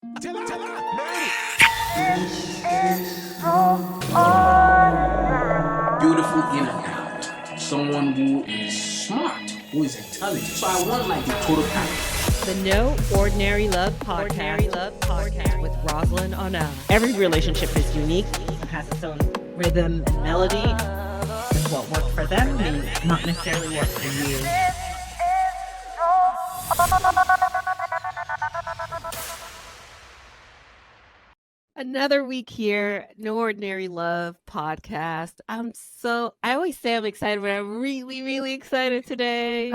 Beautiful in and out. Someone who is smart, who is intelligent. So I want like the total package. The No Ordinary Love Podcast with Rosalind Onell. Every relationship is unique and has its own rhythm and melody. And what worked for them may not necessarily work for you. Another week here, No Ordinary Love Podcast. I always say I'm excited, but I'm really, really excited today.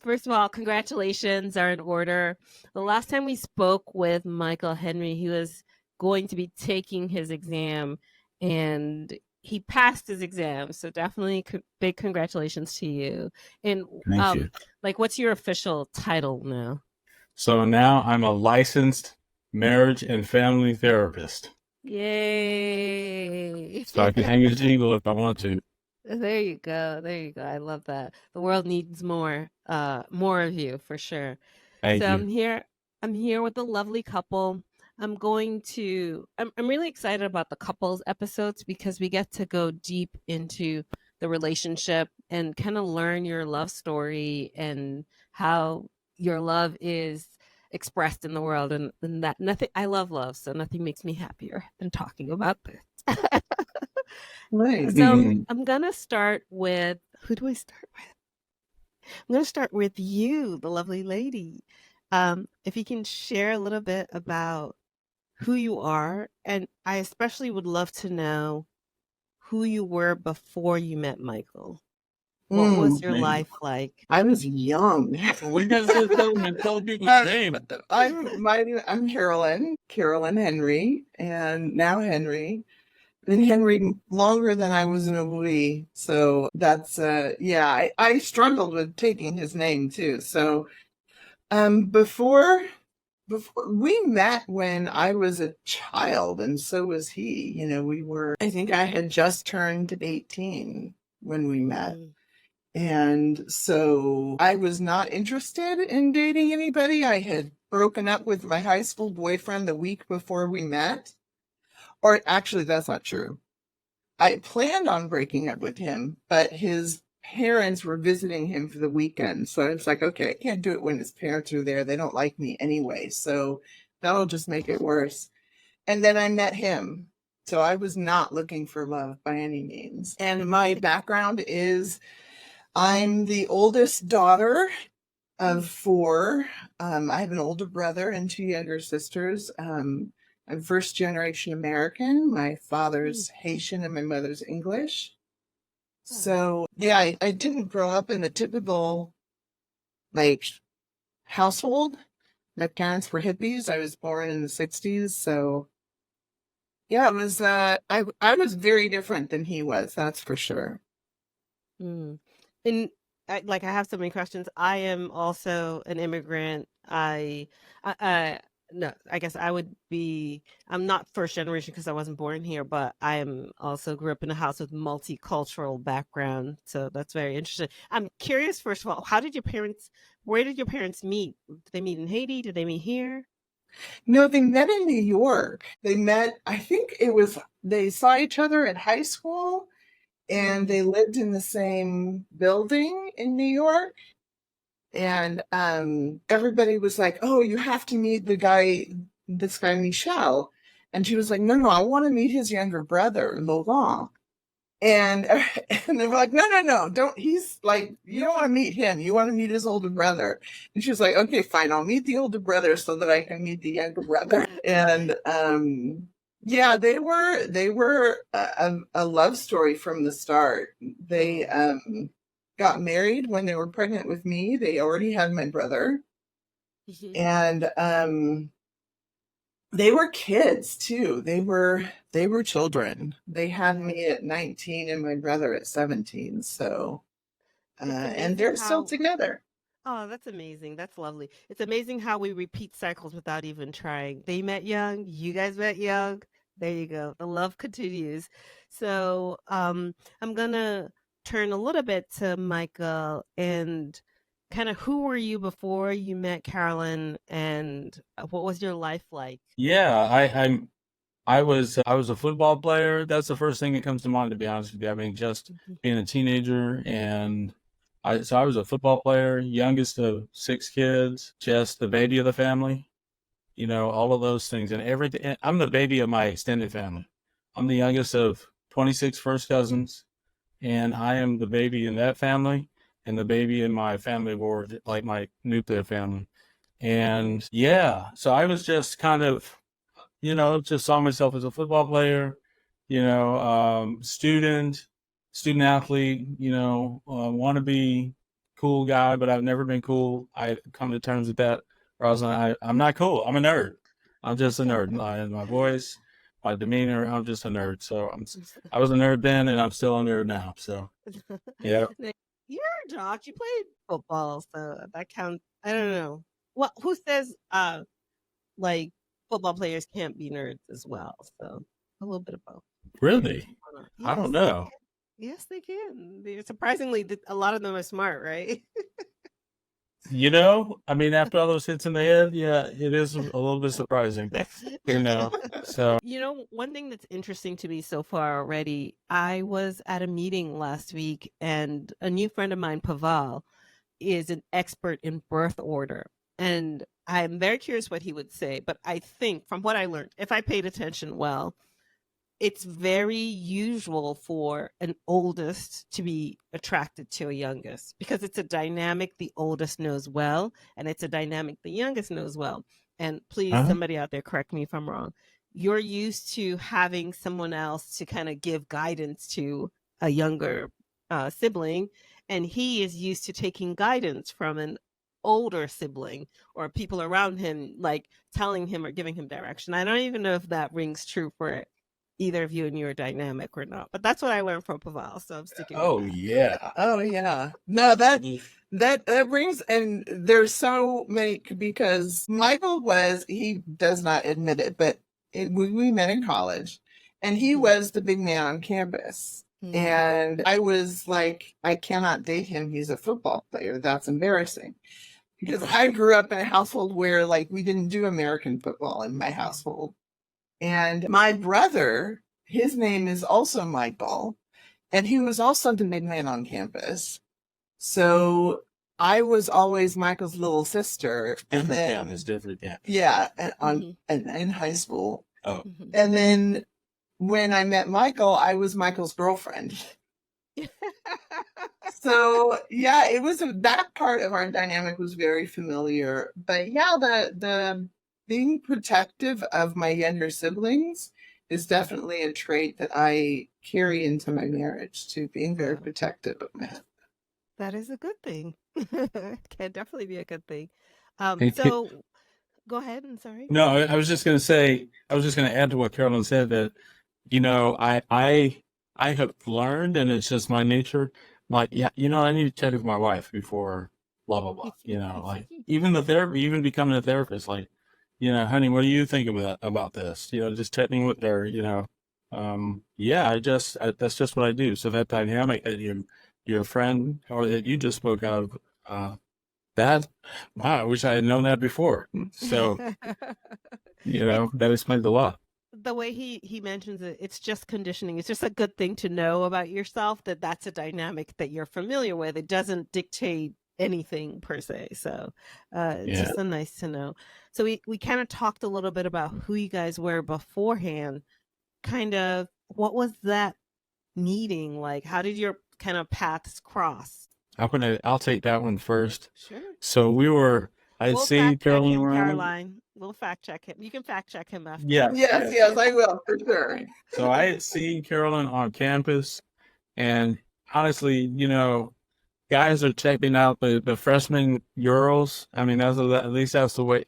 First of all, congratulations are in order. The last time we spoke with Michael Henry, he was going to be taking his exam and he passed his exam. So definitely big congratulations to you. And Thank you. what's your official title now? So now I'm a licensed marriage and family therapist. Yay. So I can hang a jingle if I want to. There you go. I love that. The world needs more of you for sure. Thank So you. I'm here with a lovely couple. I'm really excited about the couples episodes because we get to go deep into the relationship and kind of learn your love story and how your love is expressed in the world, and that nothing, I love love, so nothing makes me happier than talking about this. Nice. So I'm gonna start with, who do I start with? I'm gonna start with you, the lovely lady. If you can share a little bit about who you are, and I especially would love to know who you were before you met Michael. What was your life like? I was young. We got to tell people his name. I'm Carolyn Henry, and now Henry. Been Henry longer than I was in a wee. So that's, I struggled with taking his name too. So, before we met when I was a child, and so was he. I think I had just turned 18 when we met. And so I was not interested in dating anybody. I had broken up with my high school boyfriend the week before we met. Or actually, that's not true. I planned on breaking up with him, but his parents were visiting him for the weekend. So I was like, okay, I can't do it when his parents are there. They don't like me anyway. So that'll just make it worse. And then I met him. So I was not looking for love by any means. And my background is, I'm the oldest daughter of 4. I have an older brother and 2 younger sisters. I'm first generation American. My father's Haitian and my mother's English. So yeah, I didn't grow up in a typical household. My parents were hippies. I was born in the 60s. So yeah, it was I was very different than he was, that's for sure. And I have so many questions. I am also an immigrant. No, I guess I'm not first generation because I wasn't born here, but I am also grew up in a house with multicultural background. So that's very interesting. I'm curious, first of all, where did your parents meet? Did they meet in Haiti? Did they meet here? No, they met in New York. I think they saw each other at high school. And they lived in the same building in New York. And everybody was like, oh, you have to meet this guy, Michel. And she was like, no, I want to meet his younger brother, Laurent. And they were like, no, don't. He's like, you don't want to meet him. You want to meet his older brother. And she was like, okay, fine. I'll meet the older brother so that I can meet the younger brother. And yeah, they were a love story from the start. They got married when they were pregnant with me. They already had my brother. And they were kids too. They were children. They had me at 19 and my brother at 17. So and they're still together. Oh, that's amazing. That's lovely. It's amazing how we repeat cycles without even trying. They met young, you guys met young. There you go. The love continues. So I'm going to turn a little bit to Michael and kind of who were you before you met Carolyn, and what was your life like? Yeah, I was a football player. That's the first thing that comes to mind, to be honest with you. I mean, just being a teenager, and I was a football player, youngest of 6 kids, just the baby of the family, all of those things. And everything. I'm the baby of my extended family. I'm the youngest of 26 first cousins, and I am the baby in that family and the baby in my family of origin, like my nuclear family. And yeah, so I was just kind of, just saw myself as a football player, student athlete, want to be cool guy, but I've never been cool. I come to terms with that. Or I was like, I'm not cool. I'm a nerd. I'm just a nerd. My voice, my demeanor, I'm just a nerd. So I was a nerd then, and I'm still a nerd now. So yeah. Now, you're a jock. You played football, so that counts. I don't know. Well, who says like football players can't be nerds as well? So a little bit of both. Really? I Yes, don't they know. can. Yes, they can. They're surprisingly, a lot of them are smart, right? I mean, after all those hits in the head, yeah, it is a little bit surprising, So, One thing that's interesting to me so far already, I was at a meeting last week, and a new friend of mine, Paval, is an expert in birth order. And I'm very curious what he would say. But I think from what I learned, if I paid attention well, it's very usual for an oldest to be attracted to a youngest because it's a dynamic the oldest knows well, and it's a dynamic the youngest knows well. And please, uh-huh. somebody out there, correct me if I'm wrong. You're used to having someone else to kind of give guidance to a younger sibling, and he is used to taking guidance from an older sibling or people around him, like telling him or giving him direction. I don't even know if that rings true for either of you in your dynamic or not. But that's what I learned from Paval, so I'm sticking with Oh that. yeah. Oh yeah. No, that brings, and there's so many, because Michael he does not admit it, but we met in college, and he was the big man on campus. And I was like, I cannot date him. He's a football player. That's embarrassing. Because I grew up in a household where, like, we didn't do American football in my household. And my brother, his name is also Michael, and he was also the big man on campus. So I was always Michael's little sister. And then, is different. Yeah. yeah, and in high school. Oh. And then when I met Michael, I was Michael's girlfriend. So yeah, it was that part of our dynamic was very familiar. But yeah, the being protective of my younger siblings is definitely a trait that I carry into my marriage, to being very protective of my husband. That is a good thing. Can definitely be a good thing. Hey, So go ahead. And sorry. No, I was just going to say, I was just going to add to what Carolyn said that, I have learned, and it's just my nature. Like, yeah, I need to check with my wife before blah, blah, blah. Like even the therapy, even becoming a therapist, like, honey, what do you think about this? Just checking with her, yeah, that's just what I do. So that dynamic that your friend or that you just spoke of, wow, I wish I had known that before. So, that explains a lot. The way he mentions it, it's just conditioning. It's just a good thing to know about yourself, that that's a dynamic that you're familiar with. It doesn't dictate anything per se. So it's just a nice to know. So we kind of talked a little bit about who you guys were beforehand. Kind of, what was that meeting like? How did your kind of paths cross? I'll take that one first. Sure. So I We'll see fact check Carolyn him, around. Caroline. We'll fact check him. You can fact check him after. Yes, I will, for sure. So I had seen Carolyn on campus, and honestly, guys are checking out the freshman girls. I mean, at least that's the way,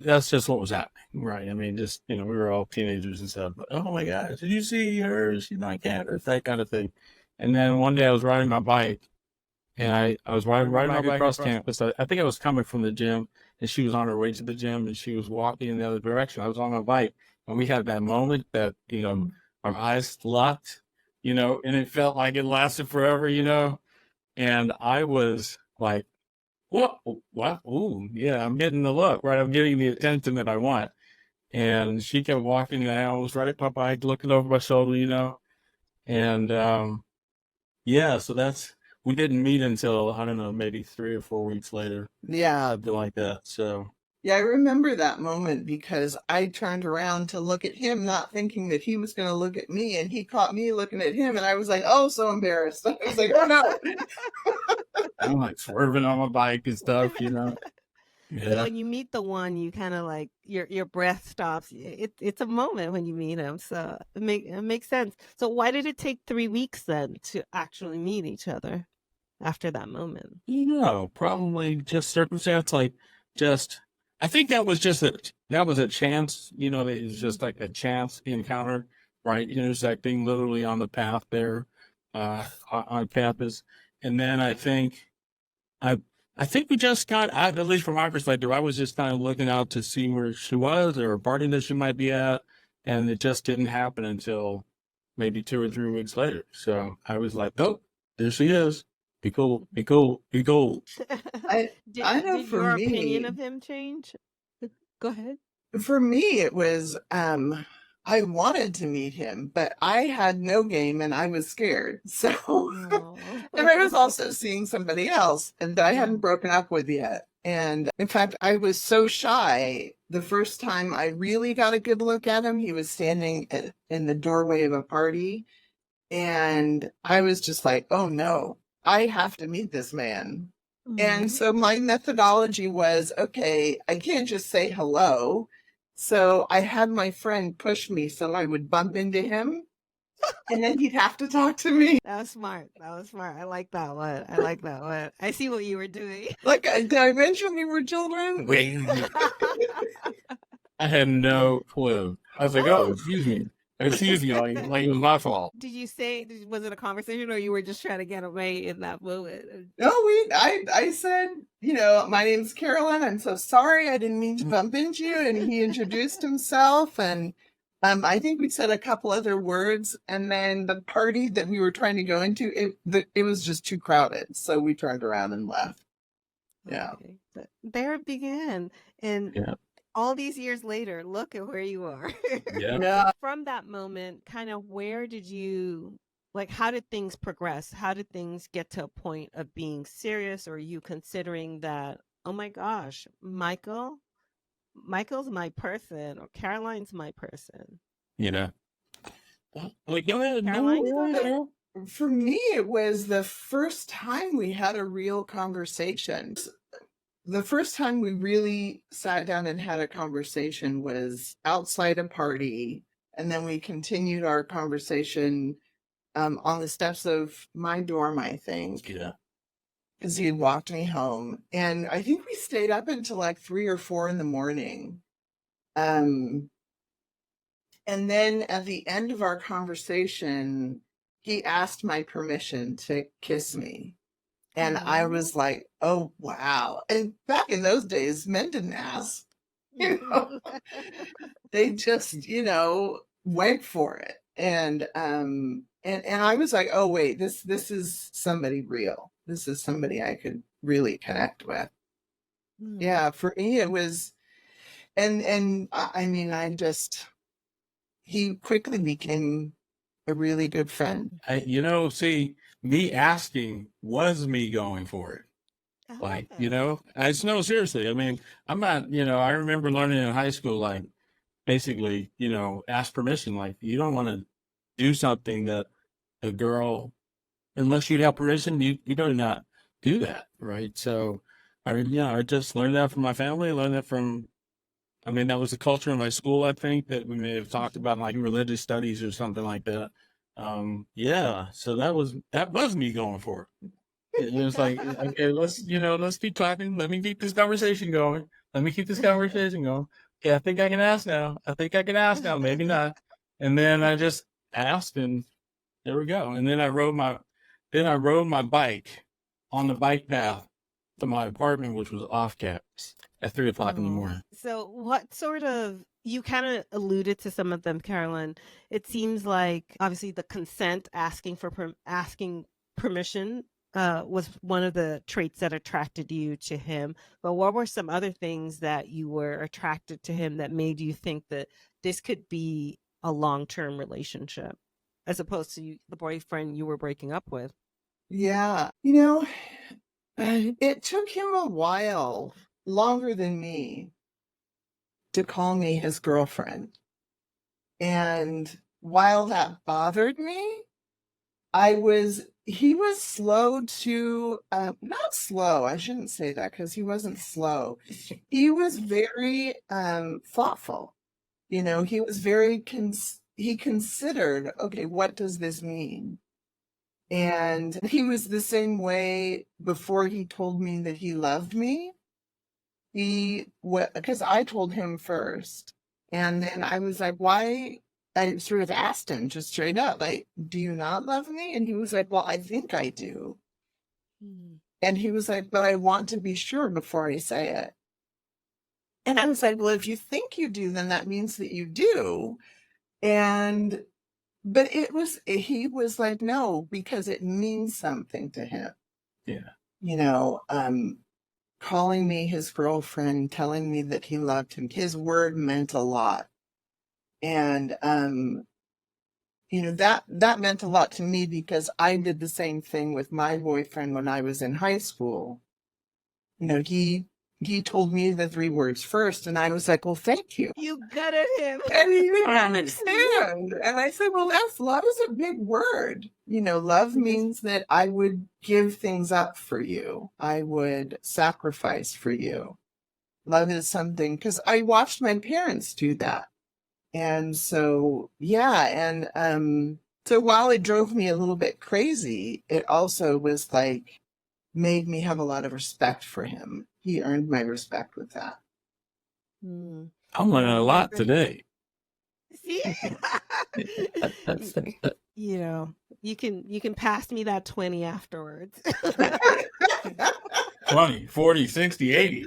that's just what was happening, right? I mean, just, we were all teenagers and stuff. But, oh my gosh, did you see her? She's on campus, that kind of thing. And then one day I was riding my bike, and I was riding my bike across campus. I think I was coming from the gym, and she was on her way to the gym, and she was walking in the other direction. I was on my bike, and we had that moment that, our eyes locked, and it felt like it lasted forever, And I was like, what? What? Ooh, yeah, I'm getting the look, right? I'm getting the attention that I want. And she kept walking, and I was right at my bike, looking over my shoulder, And yeah, so we didn't meet until, I don't know, maybe 3 or 4 weeks later, Yeah. something like that. So, Yeah, I remember that moment because I turned around to look at him, not thinking that he was going to look at me, and he caught me looking at him, and I was like, oh, so embarrassed. I was like, oh no. I'm like swerving on my bike and stuff. So Yeah. when you meet the one, you kind of like your breath stops. It's a moment when you meet him, so it makes sense. So why did it take 3 weeks then to actually meet each other after that moment? Probably just circumstance, like just, I think that was a chance, it was just like a chance encounter, right? Intersecting literally on the path there, on campus. And then I think we just at least from my perspective, I was just kind of looking out to see where she was or a party that she might be at. And it just didn't happen until maybe 2 or 3 weeks later. So I was like, oh, there she is. Be cool, be cool, be cool. I know Did for your me, opinion of him change? Go ahead. For me, it was, I wanted to meet him, but I had no game and I was scared. So, Oh. and I was also seeing somebody else and that I hadn't broken up with yet. And in fact, I was so shy. The first time I really got a good look at him, he was standing in the doorway of a party. And I was just like, oh no, I have to meet this man. And so my methodology was, okay, I can't just say hello. So I had my friend push me so I would bump into him and then he'd have to talk to me. That was smart. I like that one. I see what you were doing. Like, did I mention we were children? I had no clue. I was like, oh, excuse me. Excuse me, like it was my fault. Did you say, was it a conversation or you were just trying to get away in that moment? No, I said, my name's Carolyn. I'm so sorry. I didn't mean to bump into you. And he introduced himself. And I think we said a couple other words. And then the party that we were trying to go into, it was just too crowded. So we turned around and left. Yeah. Okay. But there it began. And Yeah. all these years later, look at where you are. Yeah. Yeah. From that moment, kind of how did things progress? How did things get to a point of being serious, or you considering that, oh my gosh, Michael's my person, or Caroline's my person? Like, go ahead. Caroline, No, go ahead. For me, it was the first time we had a real conversation. The first time we really sat down and had a conversation was outside a party. And then we continued our conversation on the steps of my dorm, I think. Yeah. Because he had walked me home. And I think we stayed up until like 3 or 4 in the morning. And then at the end of our conversation, he asked my permission to kiss me. And I was like, oh, wow. And back in those days, men didn't ask. They just, went for it. And I was like, oh, wait, this is somebody real. This is somebody I could really connect with. Yeah, for me, it was, and I mean, he quickly became a really good friend. See, me asking was me going for it. Like, no, seriously. I mean, I'm not, I remember learning in high school, like, basically, ask permission. Like, you don't want to do something that a girl, unless you have permission, you do not do that, right? So, I just learned that from my family, learned that that was the culture in my school, I think, that we may have talked about, like, religious studies or something like that. So that was me going for it. It was like, okay, let's keep talking. Let me keep this conversation going. Okay, I think I can ask now. Maybe not. And then I just asked, and there we go. And then I rode my bike on the bike path to my apartment, which was off campus at 3:00 in the morning. So what sort of, you kind of alluded to some of them, Carolyn. It seems like obviously the consent, asking permission was one of the traits that attracted you to him. But what were some other things that you were attracted to him that made you think that this could be a long-term relationship, as opposed to the boyfriend you were breaking up with? Yeah. It took him a while, longer than me, to call me his girlfriend. And while that bothered me, he was slow to, not slow, I shouldn't say that because he wasn't slow. He was very thoughtful. He was very, he considered, okay, what does this mean? And he was the same way before he told me that he loved me. Because I told him first. And then I was like, why? I sort of asked him just straight up, like, do you not love me? And he was like, well, I think I do. And he was like, but I want to be sure before I say it. And I was like, well, if you think you do, then that means that you do. But he was like, no, because it means something to him. Yeah. Calling me his girlfriend, telling me that he loved him, his word meant a lot. And, that meant a lot to me because I did the same thing with my boyfriend when I was in high school. He told me the 3 words first, and I was like, well, thank you. You gutted him. And he didn't understand. And I said, well, love is a big word. Love means that I would give things up for you. I would sacrifice for you. Love is something, because I watched my parents do that. And so, yeah. And so while it drove me a little bit crazy, it also was like, made me have a lot of respect for him. He earned my respect with that. I'm learning a lot today. See? You can pass me that 20 afterwards. 20, 40, 60, 80.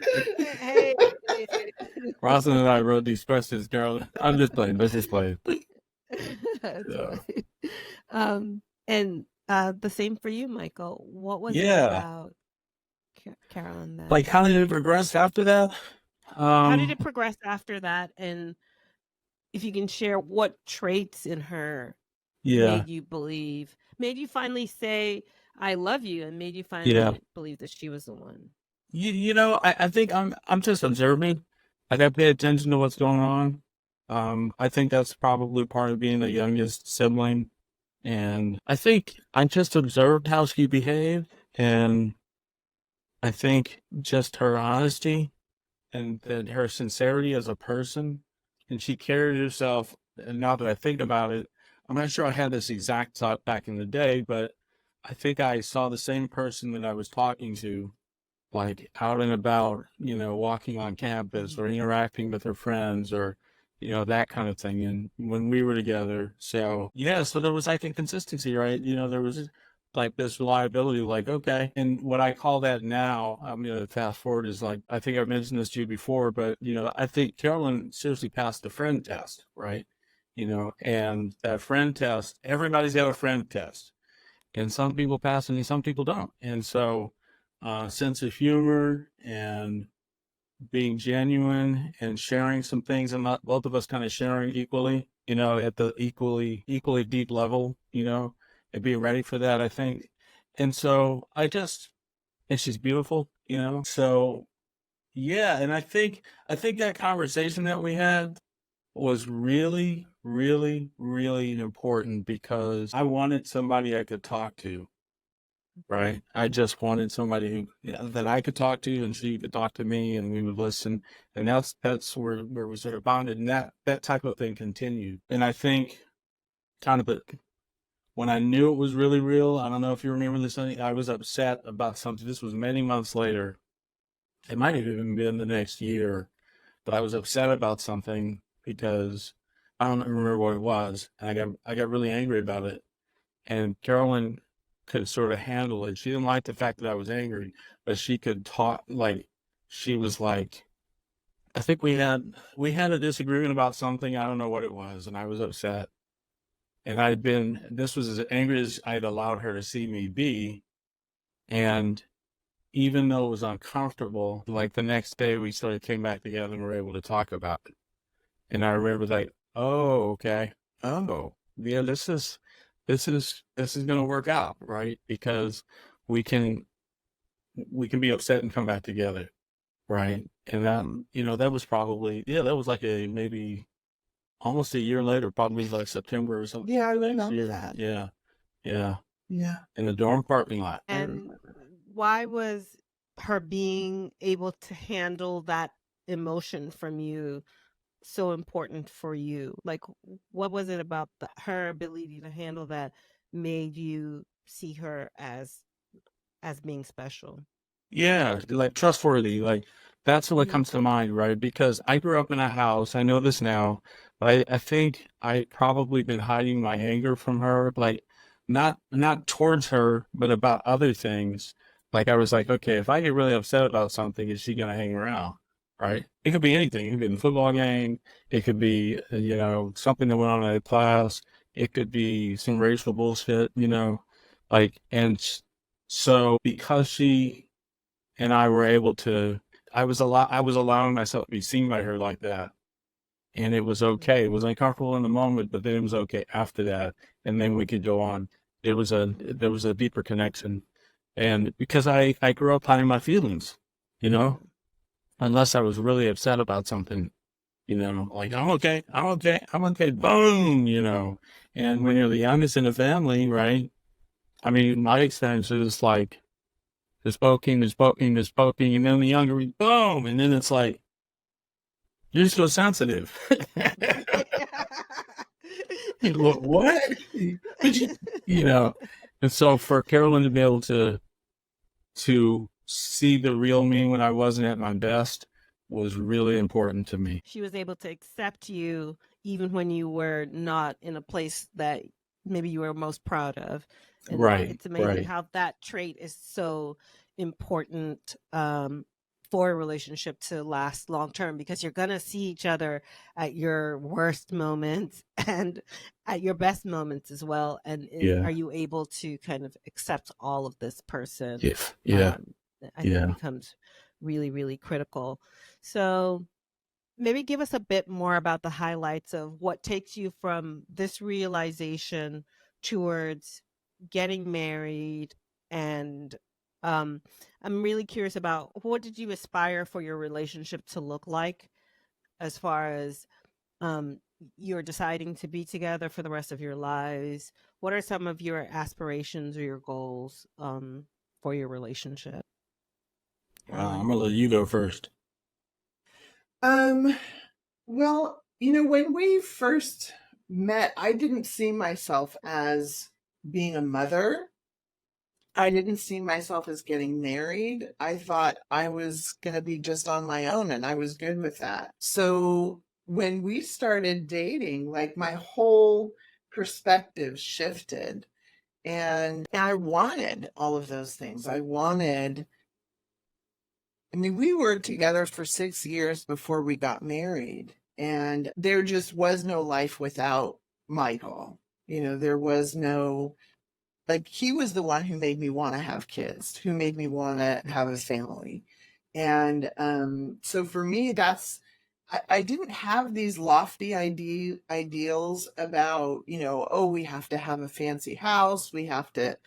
Hey. Rosalind and I wrote these questions, Carolyn. I'm just playing. Let's just play. That's funny. And the same for you, Michael. What was it Yeah. about Carolyn that Like, how did it progress after that? how did it progress after that? And if you can share what traits in her Yeah. made you finally say, I love you, and made you finally believe that she was the one. I think I'm just observing. I gotta pay attention to what's going on. I think that's probably part of being the youngest sibling. And I think I just observed how she behaved, and I think just her honesty and then her sincerity as a person, and she carried herself. And now that I think about it, I'm not sure I had this exact thought back in the day, but I think I saw the same person that I was talking to, like out and about, walking on campus or interacting with her friends or, that kind of thing. And when we were together, so there was, I think, consistency, right? There was like this reliability, like, okay. And what I call that now, I'm going to fast forward, is like, I think I've mentioned this to you before, but, I think Carolyn seriously passed the friend test, right? And that friend test, everybody's got a friend test. And some people pass and some people don't. And so, sense of humor and being genuine and sharing some things, and not both of us kind of sharing equally, at the equally deep level, and being ready for that, I think. And so and she's beautiful, so yeah. And I think that conversation that we had was really, really, really important because I wanted somebody I could talk to. Right. I just wanted somebody that I could talk to, and she could talk to me, and we would listen. And that's where we sort of bonded, and that type of thing continued. And I think when I knew it was really real, I don't know if you remember this, I was upset about something. This was many months later. It might have even been the next year, but I was upset about something because I don't remember what it was. And I got really angry about it. And Carolyn could sort of handle it. She didn't like the fact that I was angry, but she could talk. Like, she was like, I think we had a disagreement about something. I don't know what it was, and I was upset. And this was as angry as I'd allowed her to see me be. And even though it was uncomfortable, like the next day we sort of came back together and were able to talk about it. And I remember like, oh, okay. Oh, yeah, this is going to work out, right? Because we can be upset and come back together, right? And that was probably, that was like maybe almost a year later, probably like September or something. Yeah, I remember that. Yeah, yeah, Yeah. in the dorm parking lot. And why was her being able to handle that emotion from you so important for you? Like, what was it about her ability to handle that made you see her as being special? Yeah, like trustworthy, like that's what comes to mind, right? Because I grew up in a house, I know this now, but I think I probably been hiding my anger from her, like not towards her, but about other things. Like I was like, okay, if I get really upset about something, is she gonna hang around? Right? It could be anything. It could be in the football game. It could be, something that went on in a class. It could be some racial bullshit, like, so because she and I were able to, I was allowing myself to be seen by her like that. And it was okay. It was uncomfortable in the moment, but then it was okay after that. And then we could go on. There was a deeper connection. And because I grew up hiding my feelings, unless I was really upset about something, like, I'm okay, boom. And when you're the youngest in the family, right? I mean, my experience is like, there's poking, and then the younger, boom, and then it's like, you're so sensitive. What? And so for Carolyn to be able to see the real me when I wasn't at my best was really important to me. She was able to accept you even when you were not in a place that maybe you were most proud of. And Right. it's amazing Right. how that trait is so important for a relationship to last long term, because you're going to see each other at your worst moments and at your best moments as well. And Yeah. are you able to kind of accept all of this person? Yes. Yeah. I think Yeah. it becomes really, really critical. So maybe give us a bit more about the highlights of what takes you from this realization towards getting married. And I'm really curious about, what did you aspire for your relationship to look like, as far as you're deciding to be together for the rest of your lives? What are some of your aspirations or your goals for your relationship? I'm gonna let you go first. Well, when we first met, I didn't see myself as being a mother. I didn't see myself as getting married. I thought I was going to be just on my own, and I was good with that. So when we started dating, like my whole perspective shifted, and I wanted all of those things. We were together for 6 years before we got married, and there just was no life without Michael. There was no, like, he was the one who made me want to have kids, who made me want to have a family. And so for me, I didn't have these lofty ideals about, we have to have a fancy house, we have to,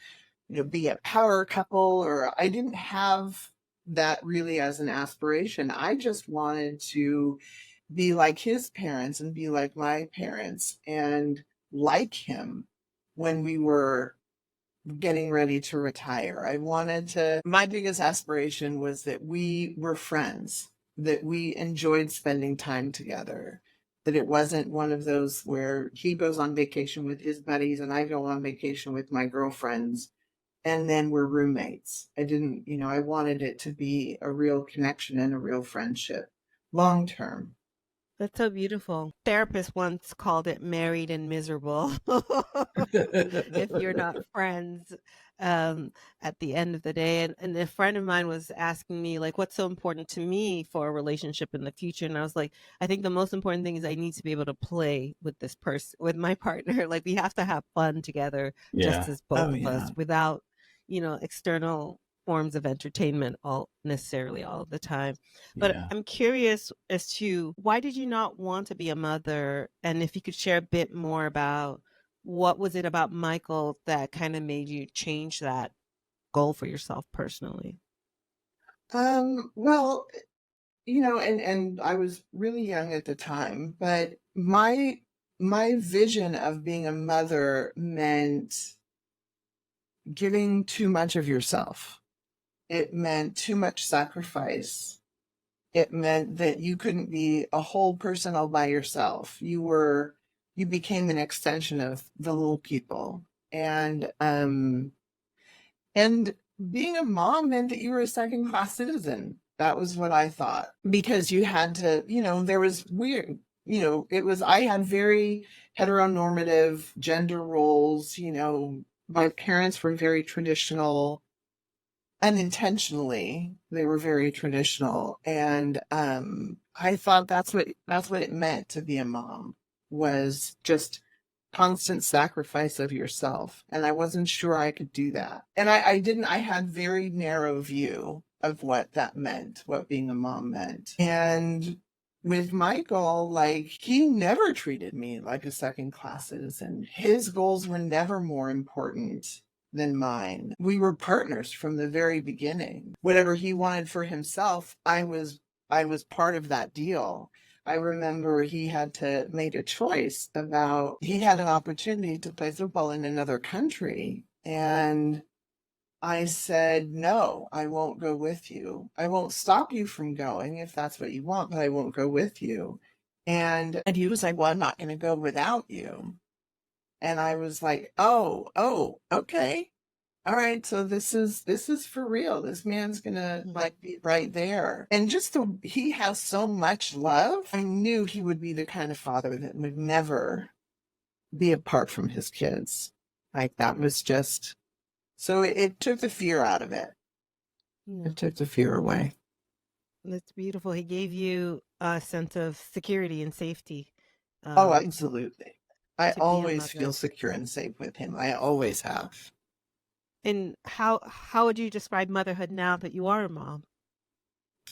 be a power couple, or I didn't have that really as an aspiration. I just wanted to be like his parents and be like my parents and like him when we were getting ready to retire. My biggest aspiration was that we were friends, that we enjoyed spending time together, that it wasn't one of those where he goes on vacation with his buddies and I go on vacation with my girlfriends and then we're roommates. I wanted it to be a real connection and a real friendship, long term. That's so beautiful. Therapist once called it married and miserable. If you're not friends at the end of the day. And a friend of mine was asking me, like, what's so important to me for a relationship in the future? And I was like, I think the most important thing is I need to be able to play with this person, with my partner. Like, we have to have fun together, Yeah. just as both of us, without, external forms of entertainment all the time. But Yeah. I'm curious as to why did you not want to be a mother? And if you could share a bit more about what was it about Michael that kind of made you change that goal for yourself personally? Well, and I was really young at the time, but my vision of being a mother meant giving too much of yourself. It meant too much sacrifice. It meant that you couldn't be a whole person all by yourself. You became an extension of the little people. And being a mom meant that you were a second class citizen. That was what I thought. Because you had to, there was weird, I had very heteronormative gender roles. My parents were very traditional. Unintentionally, they were very traditional. And I thought that's what it meant to be a mom, was just constant sacrifice of yourself. And I wasn't sure I could do that. And I had very narrow view of what that meant, what being a mom meant. And with Michael, like, he never treated me like a second class citizen. His goals were never more important than mine. We were partners from the very beginning. Whatever he wanted for himself, I was part of that deal. I remember he had to make a choice about, he had an opportunity to play football in another country. And I said, no, I won't go with you. I won't stop you from going if that's what you want, but I won't go with you. And he was like, well, I'm not going to go without you. And I was like, oh, okay. All right, so this is for real. This man's gonna like be right there. And he has so much love. I knew he would be the kind of father that would never be apart from his kids. Like, that was just, so it took the fear out of it. It took the fear away. That's beautiful. He gave you a sense of security and safety. Oh, absolutely. I to be a always feel mother. secure and safe with him. I always have. And how would you describe motherhood now that you are a mom?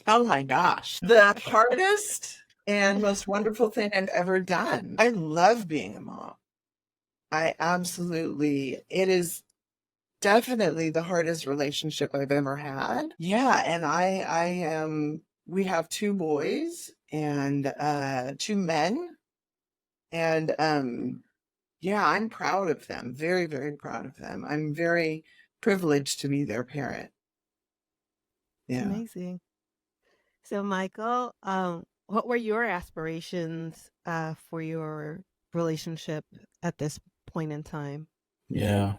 Oh my gosh. The hardest and most wonderful thing I've ever done. I love being a mom. It is definitely the hardest relationship I've ever had. Yeah. And we have 2 boys and 2 men. And yeah, I'm proud of them. Very, very proud of them. I'm very privileged to be their parent. Yeah. Amazing. So, Michael, what were your aspirations for your relationship at this point in time? Yeah.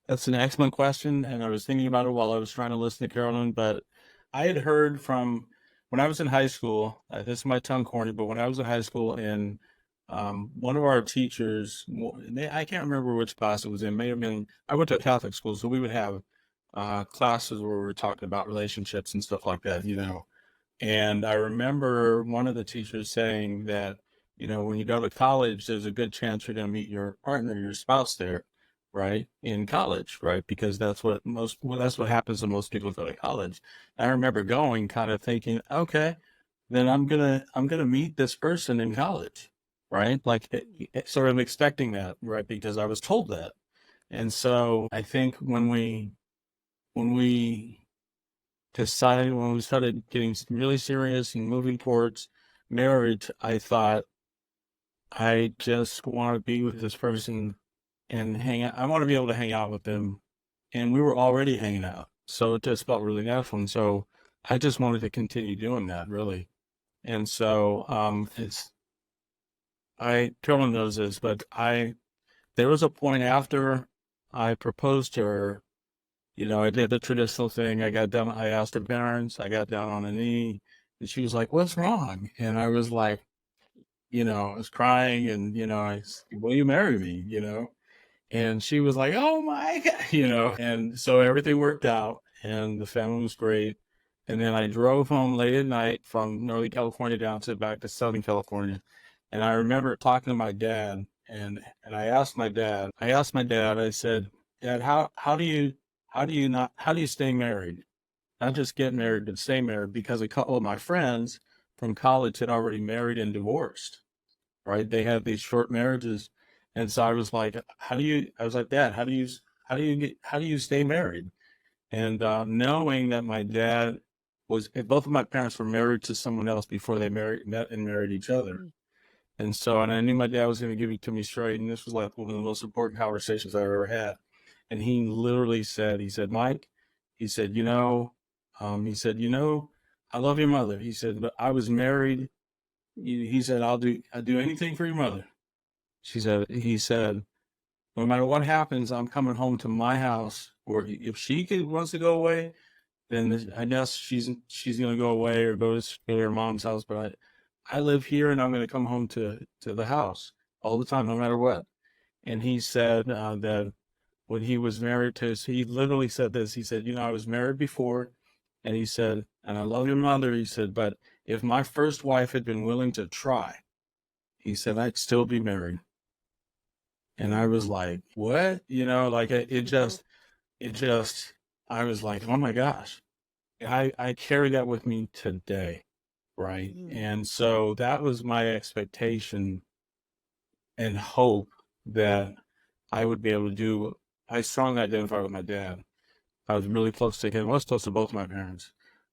That's an excellent question. And I was thinking about it while I was trying to listen to Carolyn, but I had heard from when I was in high school, this is my tongue corny, but when I was in high school and one of our teachers, I can't remember which class it was in, may have been, I went to a Catholic school, so we would have classes where we were talking about relationships and stuff like that, And I remember one of the teachers saying that, when you go to college, there's a good chance you're going to meet your partner, your spouse there, right? In college, right? Because that's what happens when most people go to college. I remember going kind of thinking, okay, then I'm gonna meet this person in college, right? Like sort of expecting that, right? Because I was told that. And so I think when we decided, when we started getting really serious and moving towards marriage, I thought, I just want to be with this person and hang out. I want to be able to hang out with them. And we were already hanging out. So it just felt really natural. And so I just wanted to continue doing that, really. And so Carolyn knows this, but there was a point after I proposed to her, I did the traditional thing. I asked her parents, I got down on a knee, and she was like, what's wrong? And I was like, I was crying and, I said, will you marry me? And she was like, oh my God, and so everything worked out and the family was great. And then I drove home late at night from Northern California back to Southern California. And I remember talking to my dad and I asked my dad, I said, Dad, how do how do you stay married? Not just get married, but stay married, because a couple of my friends from college had already married and divorced, right? They had these short marriages. And so I was like, I was like, Dad, how do you stay married? And knowing that my dad both of my parents were married to someone else before they met and married each other. And so, and I knew my dad was going to give it to me straight. And this was like one of the most important conversations I've ever had. And he literally said, Mike, he said, I love your mother. He said, but I was married. He said, I'll do anything for your mother. He said, no matter what happens, I'm coming home to my house. Or if wants to go away, then I guess she's going to go away or go to her mom's house. But I live here, and I'm going to come home to the house all the time, no matter what. And he said that when he was married he literally said this. He said, I was married before, and he said, and I love your mother. He said, but if my first wife had been willing to try, he said, I'd still be married. And I was like, what? Like it just, I was like, oh my gosh. I carry that with me today. Right. And so that was my expectation and hope that I would be able to do. I strongly identify with my dad. I was really close to him. I was close to both my parents.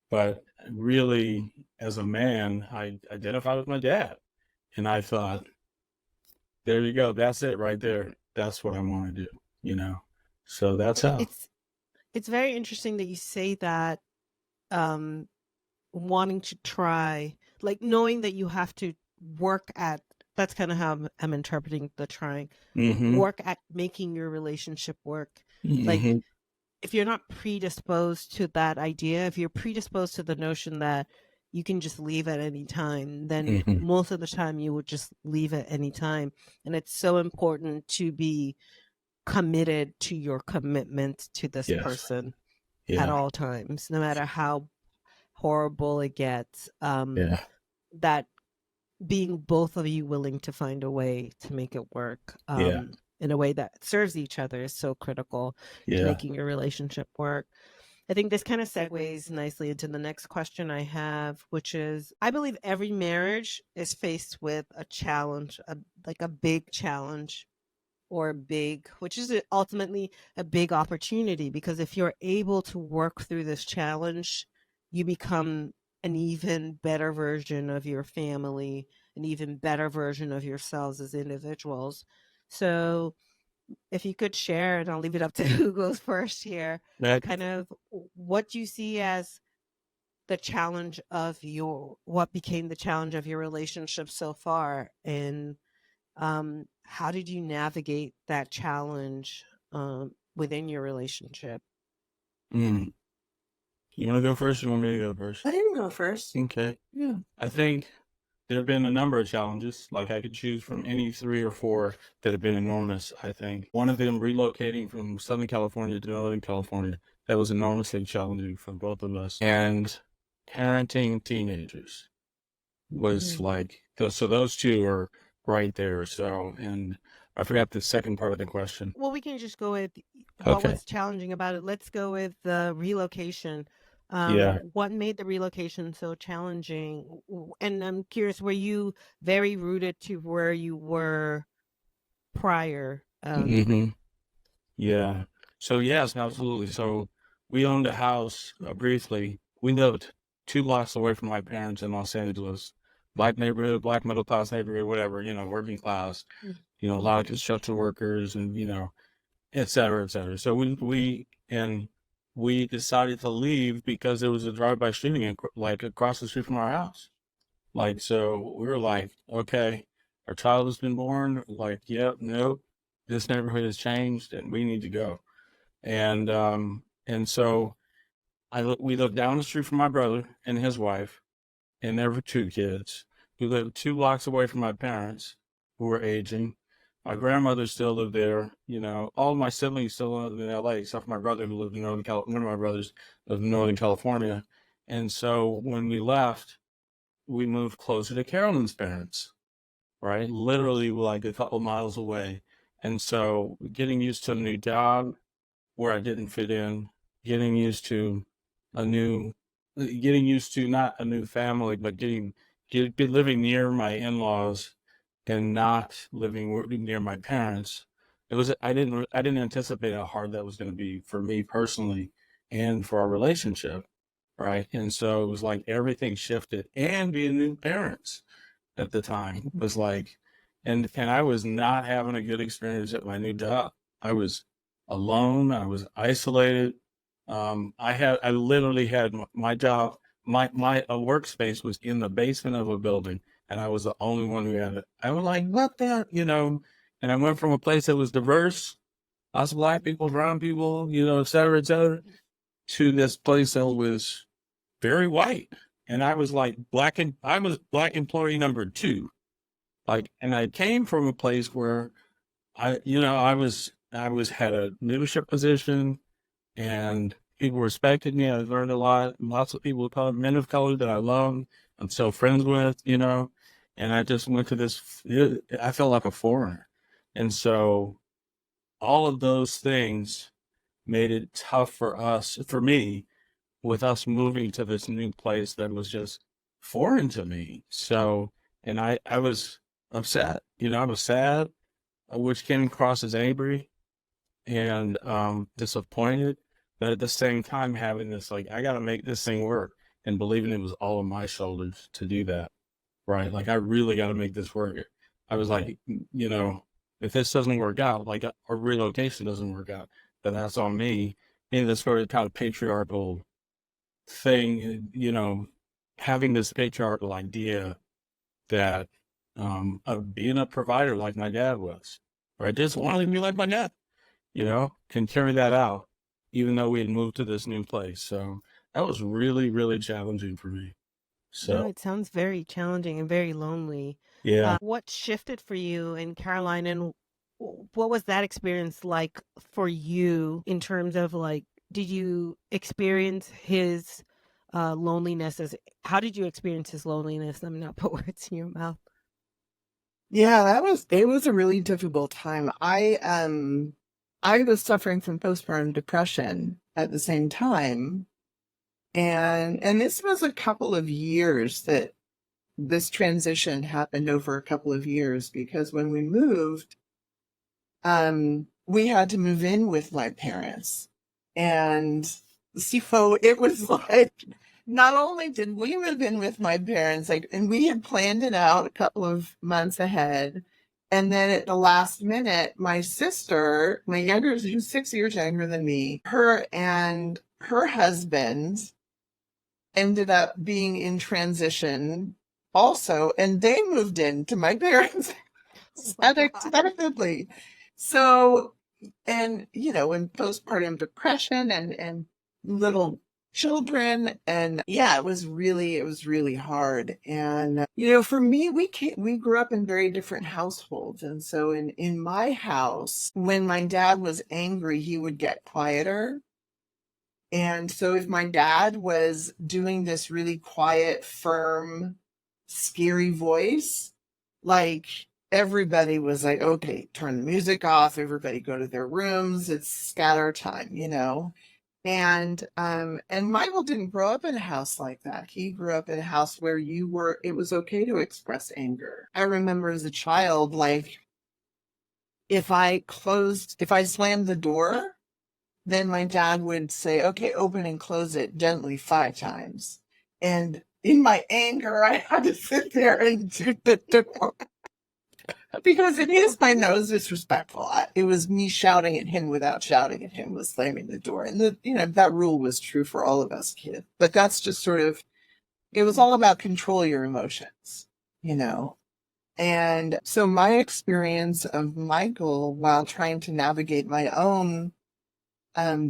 But really, as a man, I identified with my dad. And I thought, there you go. That's it right there. That's what I want to do, So that's how. It's very interesting that you say that, wanting to try, like knowing that you have to work at, that's kind of how I'm interpreting the trying, work at making your relationship work. Like if you're not predisposed to that idea, if you're predisposed to the notion that you can just leave at any time, then most of the time you would just leave at any time. And it's so important to be committed to your commitment to this person at all times, no matter how horrible it gets. That being both of you willing to find a way to make it work in a way that serves each other is so critical to making your relationship work. I think this kind of segues nicely into the next question I have, which is, I believe every marriage is faced with a challenge, like a big challenge, or which is ultimately a big opportunity, because if you're able to work through this challenge, you become an even better version of your family, an even better version of yourselves as individuals. So if you could share, and I'll leave it up to who goes first here, kind of what you see as the challenge of what became the challenge of your relationship so far, and how did you navigate that challenge within your relationship? You want to go first, or you want me to go first? I didn't go first. Okay. Yeah. I think there have been a number of challenges. Like I could choose from any 3 or 4 that have been enormous, I think. One of them, relocating from Southern California to Northern California, that was enormously challenging for both of us. And parenting teenagers was like, so those 2 are right there. So, and I forgot the second part of the question. Well, we can just go with what was challenging about it. Let's go with the relocation. What made the relocation so challenging? And I'm curious, were you very rooted to where you were prior? Yeah. So yes, absolutely. So we owned a house briefly. We lived 2 blocks away from my parents in Los Angeles. Black neighborhood, black middle class neighborhood, whatever, working class, a lot of construction workers and, et cetera, et cetera. So we decided to leave because there was a drive-by shooting like across the street from our house. Like, so we were like, okay, our child has been born. Like, yep, nope, this neighborhood has changed and we need to go. And so we lived down the street from my brother and his wife, and there were 2 kids. We lived 2 blocks away from my parents, who were aging. My grandmother still lived there. All my siblings still lived in LA, except for my brother, who lived in Northern California. One of my brothers lived in Northern California. And so when we left, we moved closer to Carolyn's parents, right? Literally like a couple miles away. And so getting used to a new job where I didn't fit in, getting used to getting used to not a new family, but living near my in-laws and not living near my parents. I didn't anticipate how hard that was going to be for me personally and for our relationship, right? And so it was like everything shifted, and being new parents at the time was like, and I was not having a good experience at my new job. I was alone. I was isolated. I literally had my job. My workspace was in the basement of a building, and I was the only one who had it. I was like, what the, and I went from a place that was diverse, lots of Black people, brown people, et cetera, to this place that was very white. And I was like I was Black employee number 2. Like, and I came from a place where I had a leadership position, and people respected me. I learned a lot. Lots of people of color, men of color that I love, I'm still friends with, and I just went to this, I felt like a foreigner. And so all of those things made it tough for me, with us moving to this new place that was just foreign to me. So, and I was upset, I was sad, which came across as angry and disappointed, but at the same time having this, like, I got to make this thing work, and believing it was all on my shoulders to do that, right? Like, I really got to make this work. I was like, if this doesn't work out, like, or relocation doesn't work out, then that's on me. And this sort of kind of patriarchal thing, having this patriarchal idea that of being a provider like my dad was, or I just wanted to be like my dad, can carry that out, even though we had moved to this new place. So that was really, really challenging for me. No, So, it sounds very challenging and very lonely. yeah. What shifted for you in Caroline, and what was that experience like for you in terms of, like, did you experience his loneliness how did you experience his loneliness? Let me not put words in your mouth. Yeah, it was a really difficult time. I was suffering from postpartum depression at the same time. And this was a couple of years that this transition happened, over a couple of years, because when we moved, we had to move in with my parents. And so it was like, not only did we move in with my parents, like, and we had planned it out a couple of months ahead. And then at the last minute, my sister, who's 6 years younger than me, her and her husband ended up being in transition also, and they moved in to my parents unexpectedly. So, and in postpartum depression and little children, and yeah, it was really hard. And for me, we grew up in very different households, and so in my house, when my dad was angry, he would get quieter. And so if my dad was doing this really quiet, firm, scary voice, like, everybody was like, okay, turn the music off, everybody go to their rooms, it's scatter time, And Michael didn't grow up in a house like that. He grew up in a house where it was okay to express anger. I remember as a child, like, if I slammed the door, then my dad would say, okay, open and close it gently 5 times. And in my anger, I had to sit there and do the door. Because it is my nose disrespectful. It was me shouting at him without shouting at him, was slamming the door. And that rule was true for all of us kids. But that's just sort of, it was all about control your emotions, And so my experience of Michael while trying to navigate my own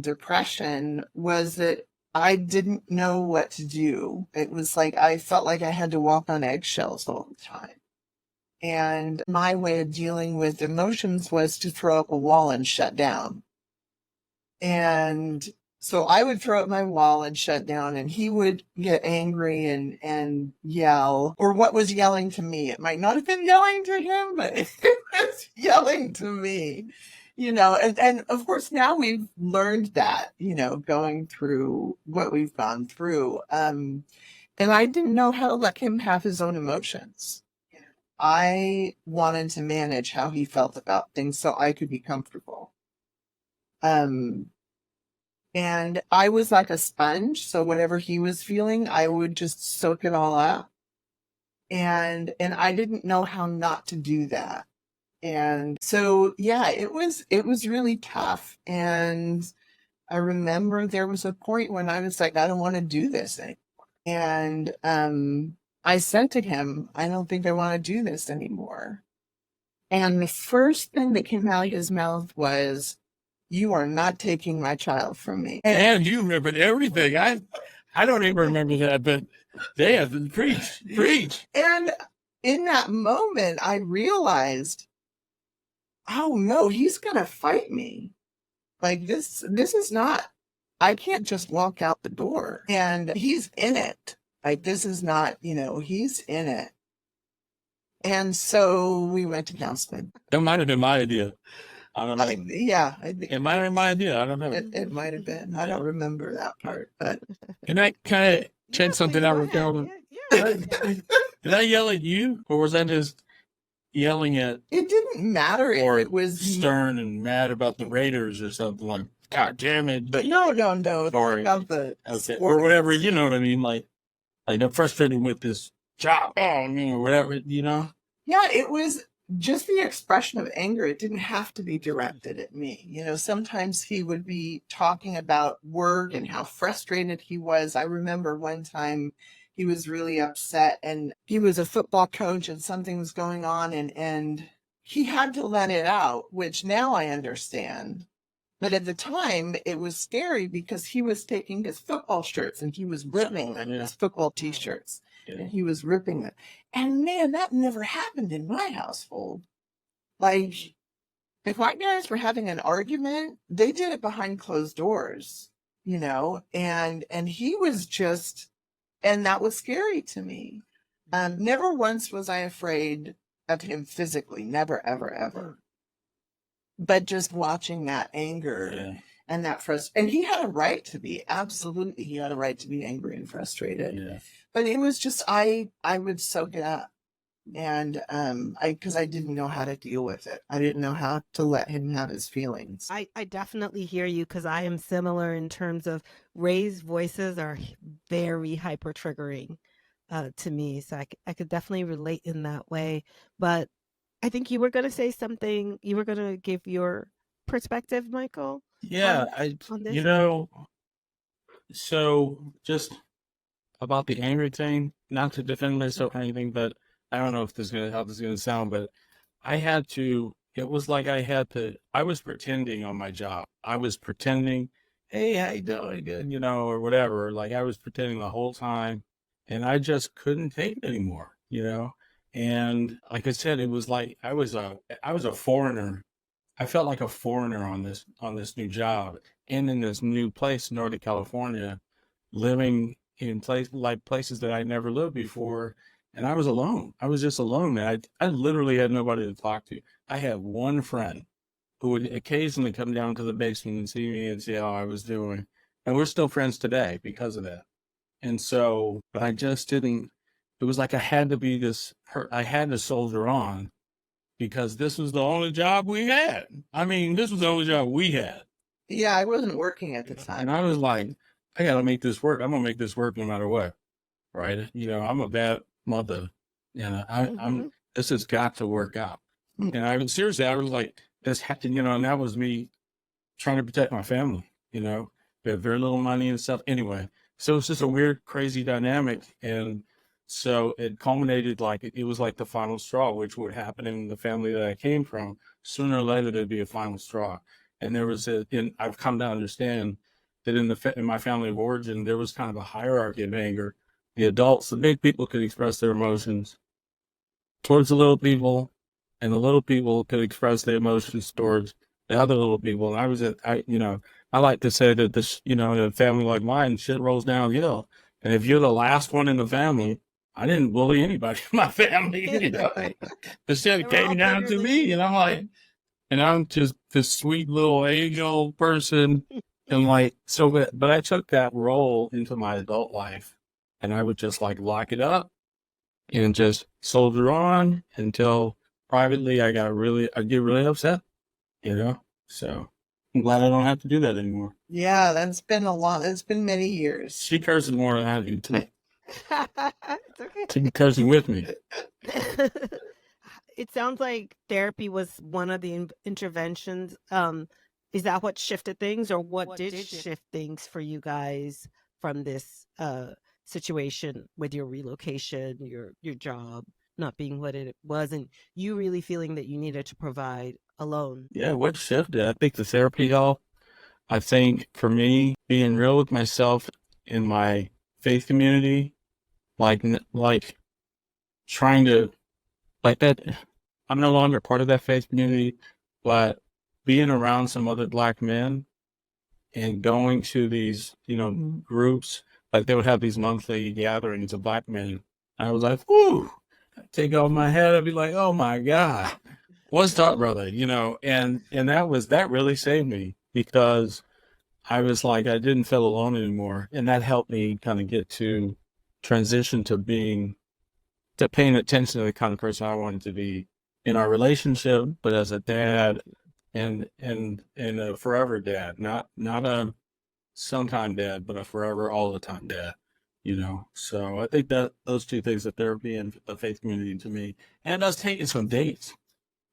depression was that I didn't know what to do. It was like I felt like I had to walk on eggshells all the time. And my way of dealing with emotions was to throw up a wall and shut down. And so I would throw up my wall and shut down, and he would get angry and yell, or what was yelling to me. It might not have been yelling to him, but it was yelling to me. and of course now we've learned that, going through what we've gone through. And I didn't know how to let him have his own emotions. I wanted to manage how he felt about things so I could be comfortable. And I was like a sponge, so whatever he was feeling, I would just soak it all up. And I didn't know how not to do that. And so, yeah, it was really tough. And I remember there was a point when I was like, I don't want to do this anymore. And I said to him, I don't think I want to do this anymore. And the first thing that came out of his mouth was, you are not taking my child from me. And you remembered everything. I don't even remember that, but they have to preach. And in that moment, I realized, oh no, he's gonna fight me. Like this is not, I can't just walk out the door. And he's in it. Like this is not, he's in it. And so we went to counseling. That might have been my idea. I don't know. I think It might have been my idea. I don't know. it might have been. I don't remember that part, but Can I kind of check something out with Carolyn? Yeah. Did I yell at you, or was I just yelling at it didn't matter if or it was stern and mad about the Raiders or something like, God damn it! But no. Sorry. About the okay, sport. or whatever. You know what I mean? Like I'm frustrated with this job, or whatever. Yeah, it was just the expression of anger. It didn't have to be directed at me. Sometimes he would be talking about work and how frustrated he was. I remember one time he was really upset, and he was a football coach and something was going on, and he had to let it out, which now I understand. But at the time, it was scary because he was taking his football shirts and he was ripping his football t-shirts. And he was ripping them. And man, that never happened in my household. Like, if my parents were having an argument, they did it behind closed doors, and he was just, and that was scary to me. Never once was I afraid of him physically. Never, ever, ever. But just watching that anger and that frustration, and he had a right to be, absolutely, he had a right to be angry and frustrated. Yeah. But it was just, I would soak it up. And because I didn't know how to deal with it. I didn't know how to let him have his feelings. I definitely hear you, because I am similar in terms of raised voices are very hyper triggering to me. So I could definitely relate in that way. But I think you were going to say something. You were going to give your perspective, Michael. Yeah, on this? So just about the angry thing, not to defend myself or anything, but I don't know if how this is gonna sound, but it was like I was pretending on my job. I was pretending, hey, how you doing? Good, or whatever. Like I was pretending the whole time, and I just couldn't take it anymore, And like I said, it was like I was a foreigner. I felt like a foreigner on this new job and in this new place, Northern California, living in places that I never lived before. And I was alone. I was just alone, man. I literally had nobody to talk to. I had one friend who would occasionally come down to the basement and see me and see how I was doing. And we're still friends today because of that. And so, but I just didn't, it was like I had to soldier on because this was the only job we had. I mean, this was the only job we had. Yeah, I wasn't working at the time. And I was like, I got to make this work. I'm going to make this work no matter what. Right? I'm a bad mother. This has got to work out. And I was like, this had to, and that was me trying to protect my family, we had very little money and stuff. Anyway, so it's just a weird, crazy dynamic. And so it culminated it was like the final straw, which would happen in the family that I came from. Sooner or later, there'd be a final straw. And there was I've come to understand that in my family of origin, there was kind of a hierarchy of anger. The adults, the big people could express their emotions towards the little people, and the little people could express their emotions towards the other little people. And I like to say that this, a family like mine, shit rolls downhill. And if you're the last one in the family, I didn't bully anybody in my family, The shit came down to me, and I'm just this sweet little angel person. And like, so, but I took that role into my adult life, and I would just like lock it up and just soldier on until privately I get really upset, you know? So I'm glad I don't have to do that anymore. Yeah, that's been it's been many years. She curses more than I do today. It's okay. She cursing with me. It sounds like therapy was one of the interventions. Is that what shifted things, or what did shift things for you guys from this situation with your relocation, your job not being what it was, and you really feeling that you needed to provide alone? Yeah, what shifted? I think the therapy helped. I think for me, being real with myself in my faith community, like trying to, like that, I'm no longer part of that faith community, but being around some other Black men and going to these, groups, like they would have these monthly gatherings of Black men. I was like, whoo, I'd take off my head. I'd be like, oh my God, what's up, brother? And that really saved me, because I was like, I didn't feel alone anymore. And that helped me kind of get to transition to paying attention to the kind of person I wanted to be in our relationship, but as a dad and a forever dad, not a sometime dad, but a forever all the time dad, So I think that those two things, the therapy and the faith community, to me, and us taking some dates.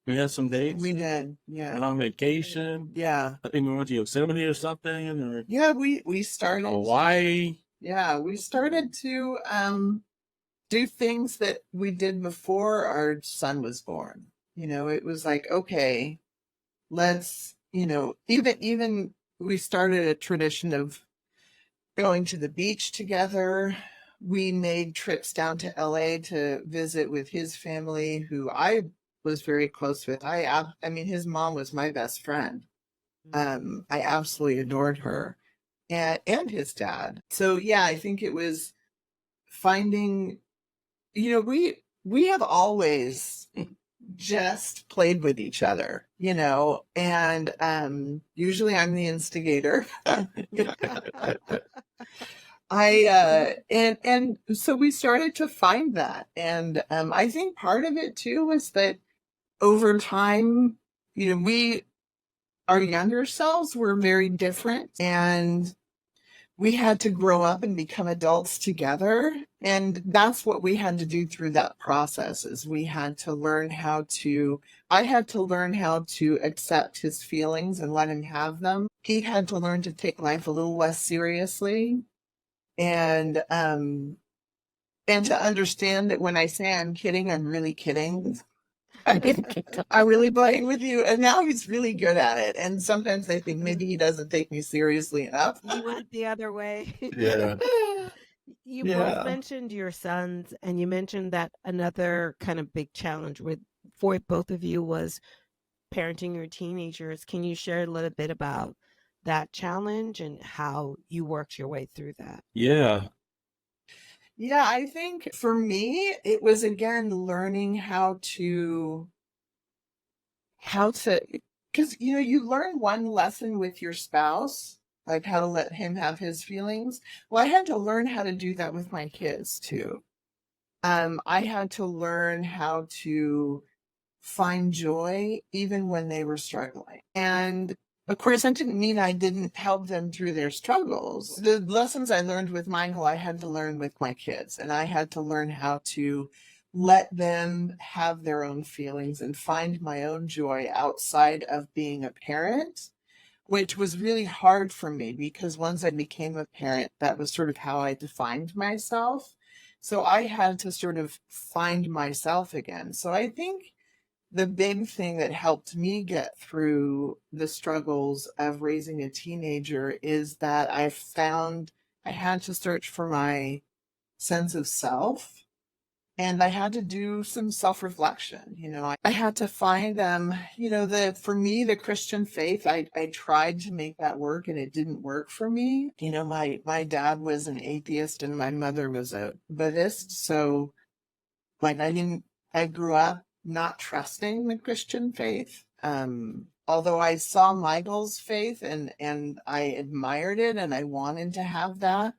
We had some dates. We did, yeah. And on vacation. Yeah. I think we went to Yosemite or something, or Yeah, we started Hawaii. Yeah, we started to do things that we did before our son was born. It was like, okay, let's, even we started a tradition of going to the beach together. We made trips down to LA to visit with his family, who I was very close with. I mean, his mom was my best friend. I absolutely adored her, and his dad. So yeah, I think it was finding, we have always just played with each other, and usually I'm the instigator. And so we started to find that. And I think part of it too was that over time, our younger selves were very different, and we had to grow up and become adults together. And that's what we had to do through that process, is I had to learn how to accept his feelings and let him have them. He had to learn to take life a little less seriously, and to understand that when I say I'm kidding, I'm really kidding. I'm really playing with you. And now he's really good at it. And sometimes I think maybe he doesn't take me seriously enough. He went the other way. Yeah. You both mentioned your sons, and you mentioned that another kind of big challenge for both of you was parenting your teenagers. Can you share a little bit about that challenge and how you worked your way through that? Yeah. Yeah, I think for me, it was again learning how to, because, you learn one lesson with your spouse, like how to let him have his feelings. Well, I had to learn how to do that with my kids too. I had to learn how to find joy even when they were struggling. And of course, that didn't mean I didn't help them through their struggles. The lessons I learned with Michael, I had to learn with my kids. And I had to learn how to let them have their own feelings and find my own joy outside of being a parent, which was really hard for me, because once I became a parent, that was sort of how I defined myself. So I had to sort of find myself again. So I think the big thing that helped me get through the struggles of raising a teenager is that I found I had to search for my sense of self, and I had to do some self-reflection. I had to find for me, the Christian faith, I tried to make that work, and it didn't work for me. My dad was an atheist and my mother was a Buddhist. So I grew up not trusting the Christian faith. Although I saw Michael's faith and I admired it and I wanted to have that.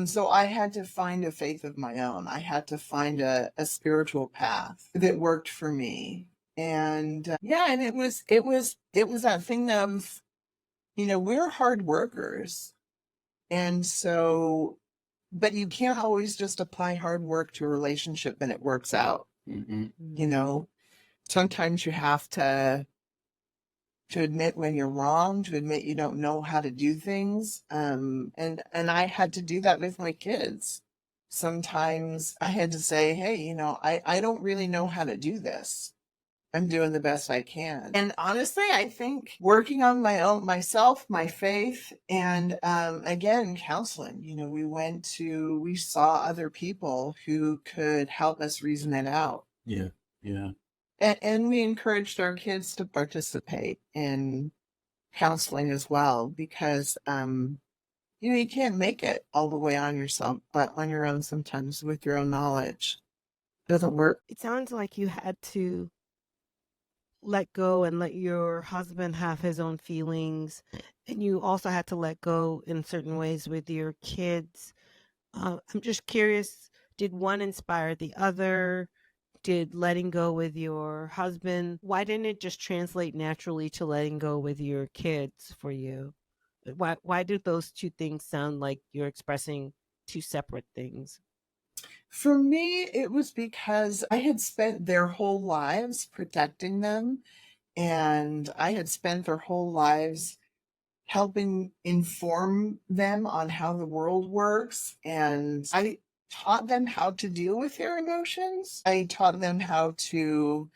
So I had to find a faith of my own. I had to find a spiritual path that worked for me. And yeah, and it was that thing of, we're hard workers. And so, but you can't always just apply hard work to a relationship and it works out. Sometimes you have to admit when you're wrong, to admit you don't know how to do things. And I had to do that with my kids. Sometimes I had to say, hey, I don't really know how to do this. I'm doing the best I can. And honestly, I think working on myself, my faith, and again, counseling. We saw other people who could help us reason it out. Yeah. And we encouraged our kids to participate in counseling as well, because you can't make it all the way on yourself, but on your own sometimes with your own knowledge. It doesn't work. It sounds like you had to let go and let your husband have his own feelings, and you also had to let go in certain ways with your kids. I'm just curious, did one inspire the other? Did letting go with your husband, why didn't it just translate naturally to letting go with your kids for you? Why do those two things sound like you're expressing two separate things? For me, it was because I had spent their whole lives protecting them, and I had spent their whole lives helping inform them on how the world works. And I taught them how to deal with their emotions. I taught them how to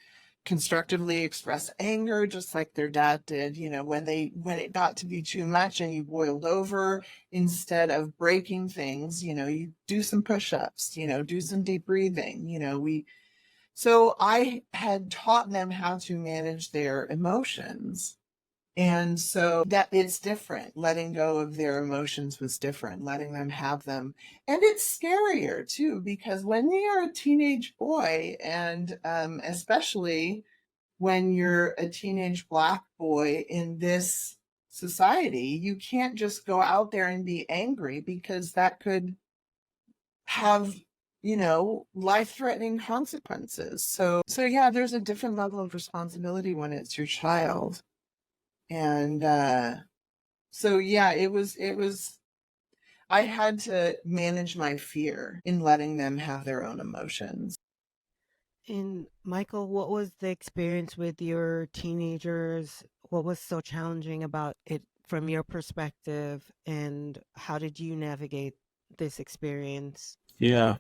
constructively express anger, just like their dad did. When it got to be too much and you boiled over, instead of breaking things, you do some push-ups, do some deep breathing. So I had taught them how to manage their emotions. And so that it's different. Letting go of their emotions was different, letting them have them. And it's scarier too, because when you're a teenage boy, and especially when you're a teenage Black boy in this society, you can't just go out there and be angry, because that could have, life-threatening consequences. So yeah, there's a different level of responsibility when it's your child. And so yeah, it was I had to manage my fear in letting them have their own emotions. And Michael, what was the experience with your teenagers? What was so challenging about it from your perspective, and how did you navigate this experience? Yeah.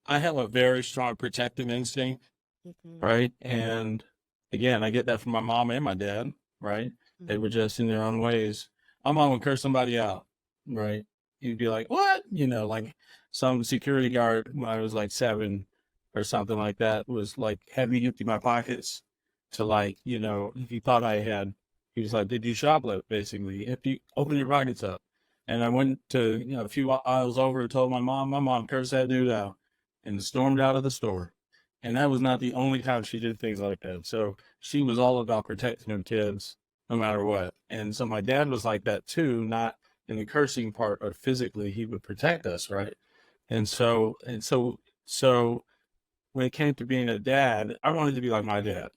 I have a very strong protective instinct, right? And again, I get that from my mom and my dad, right? They were just in their own ways. My mom would curse somebody out, right? You'd be like, what? Like some security guard when I was like 7 or something like that was like, had me empty my pockets to like, if he thought he was like, did you shoplift? Basically, if you open your pockets up. And I went to, a few aisles over and told my mom cursed that dude out and stormed out of the store. And that was not the only time she did things like that. So she was all about protecting her kids no matter what. And so my dad was like that too, not in the cursing part, or physically, he would protect us, right? And so when it came to being a dad, I wanted to be like my dad.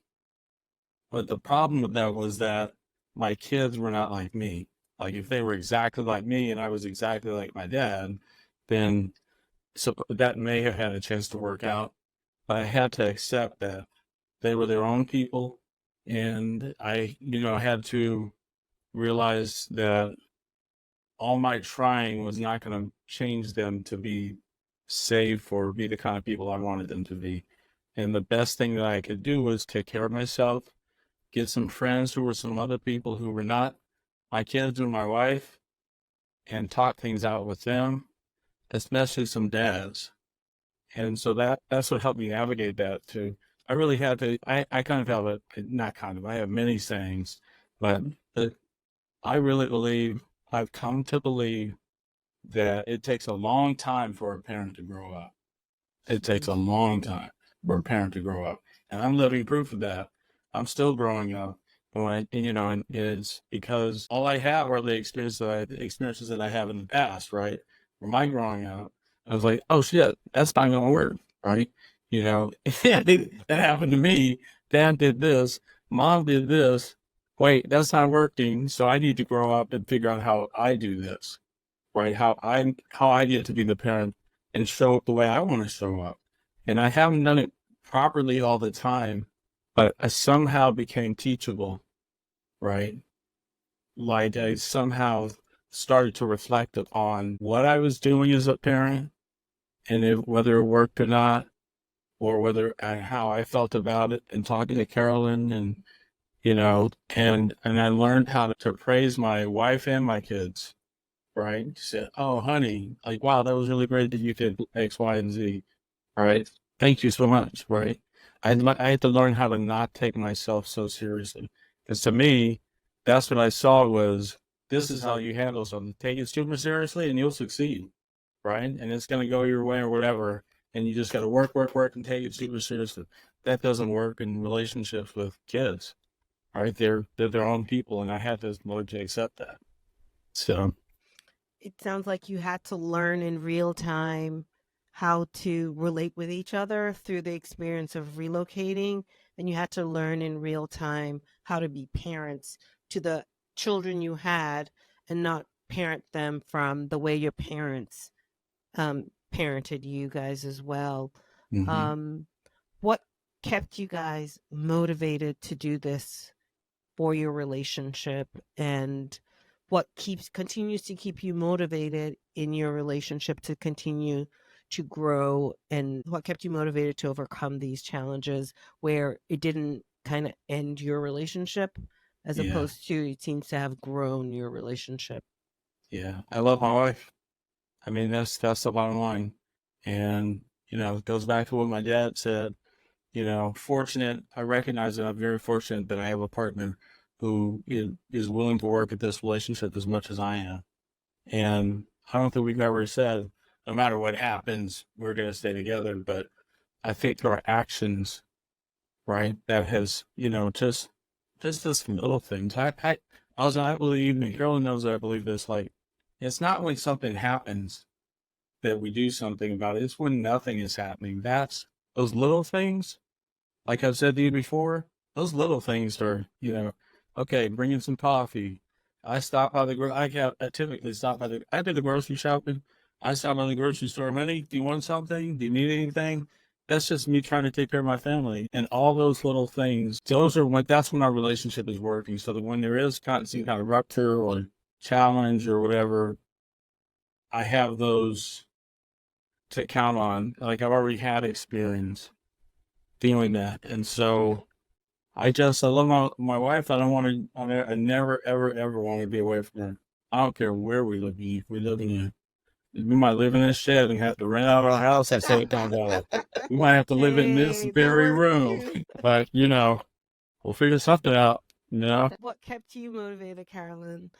But the problem with that was that my kids were not like me. Like if they were exactly like me and I was exactly like my dad, then so that may have had a chance to work out. But I had to accept that they were their own people, and I had to realize that all my trying was not going to change them to be safe or be the kind of people I wanted them to be. And the best thing that I could do was take care of myself, get some friends who were some other people who were not my kids or my wife, and talk things out with them, especially some dads. And so that's what helped me navigate that too. I really had to, I kind of have I have many sayings, but I really believe, I've come to believe that it takes a long time for a parent to grow up. It takes a long time for a parent to grow up. And I'm living proof of that. I'm still growing up. And it's because all I have are the experiences that I have in the past, right? From my growing up, I was like, oh shit, that's not gonna work, right? That happened to me. Dad did this, mom did this. Wait, that's not working. So I need to grow up and figure out how I do this, right? How I get to be the parent and show up the way I want to show up. And I haven't done it properly all the time, but I somehow became teachable, right? Like I somehow started to reflect on what I was doing as a parent and whether it worked or not, or whether and how I felt about it, and talking to Carolyn and I learned how to praise my wife and my kids, right? She said, oh, honey, like, wow, that was really great that you did X, Y, and Z, right? Thank you so much, right? I had to learn how to not take myself so seriously. Because to me, that's what I saw was, this is how you handle something. Take it super seriously and you'll succeed, right? And it's going to go your way or whatever. And you just got to work, and take it super seriously. That doesn't work in relationships with kids, right? They're their own people, and I had to learn to accept that. So It sounds like you had to learn in real time how to relate with each other through the experience of relocating. And you had to learn in real time how to be parents to the children you had and not parent them from the way your parents parented you guys as well. mhm. What kept you guys motivated to do this for your relationship, and what continues to keep you motivated in your relationship to continue to grow, and what kept you motivated to overcome these challenges where it didn't kind of end your relationship as Yeah, opposed to it seems to have grown your relationship? yeah. I love my wife. I mean, that's the bottom line. And, it goes back to what my dad said, fortunate. I recognize that I'm very fortunate that I have a partner who is willing to work at this relationship as much as I am. And I don't think we've ever said, no matter what happens, we're going to stay together. But I think our actions, right, that has, just this little things. I believe, and Carolyn knows that I believe this, like, it's not when something happens that we do something about it. It's when nothing is happening. That's those little things. Like I've said to you before, those little things are, okay, bring in some coffee. I stop by I typically stop by I did the grocery shopping. I stop by the grocery store. Honey, do you want something? Do you need anything? That's just me trying to take care of my family. And all those little things, that's when our relationship is working. So that when there is some kind of rupture or challenge or whatever, I have those to count on. Like I've already had experience doing that. And so I love my wife. I never, ever, ever want to be away from her. I don't care where we live. If we live we might live in a shed and have to rent out our house at $8,000. We might have to live in this Hey, that very works room, too. but we'll figure something out, What kept you motivated, Carolyn,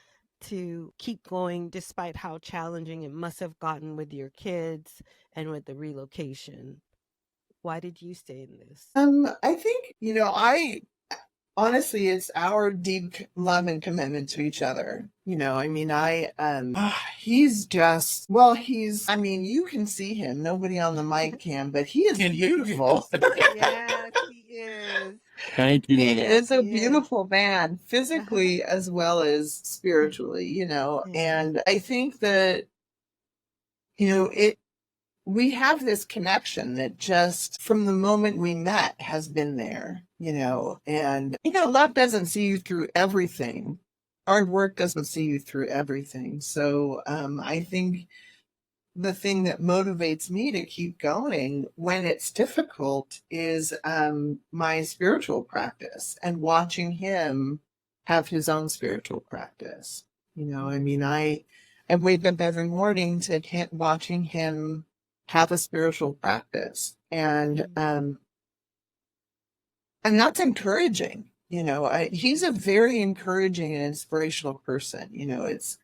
to keep going despite how challenging it must have gotten with your kids and with the relocation? Why did you stay in this? I think, I honestly, it's our deep love and commitment to each other. He's just, well, I mean, you can see him. Nobody on the mic can, but he is beautiful. Yes, he is. Thank you. He is a He is. beautiful man, physically as well as spiritually, Yeah. and I think that, we have this connection that just from the moment we met has been there, and, love doesn't see you through everything. Hard work doesn't see you through everything. So I think the thing that motivates me to keep going when it's difficult is my spiritual practice and watching him have his own spiritual practice. I mean, I wake up every morning to watching him have a spiritual practice. And that's encouraging. He's a very encouraging and inspirational person. It's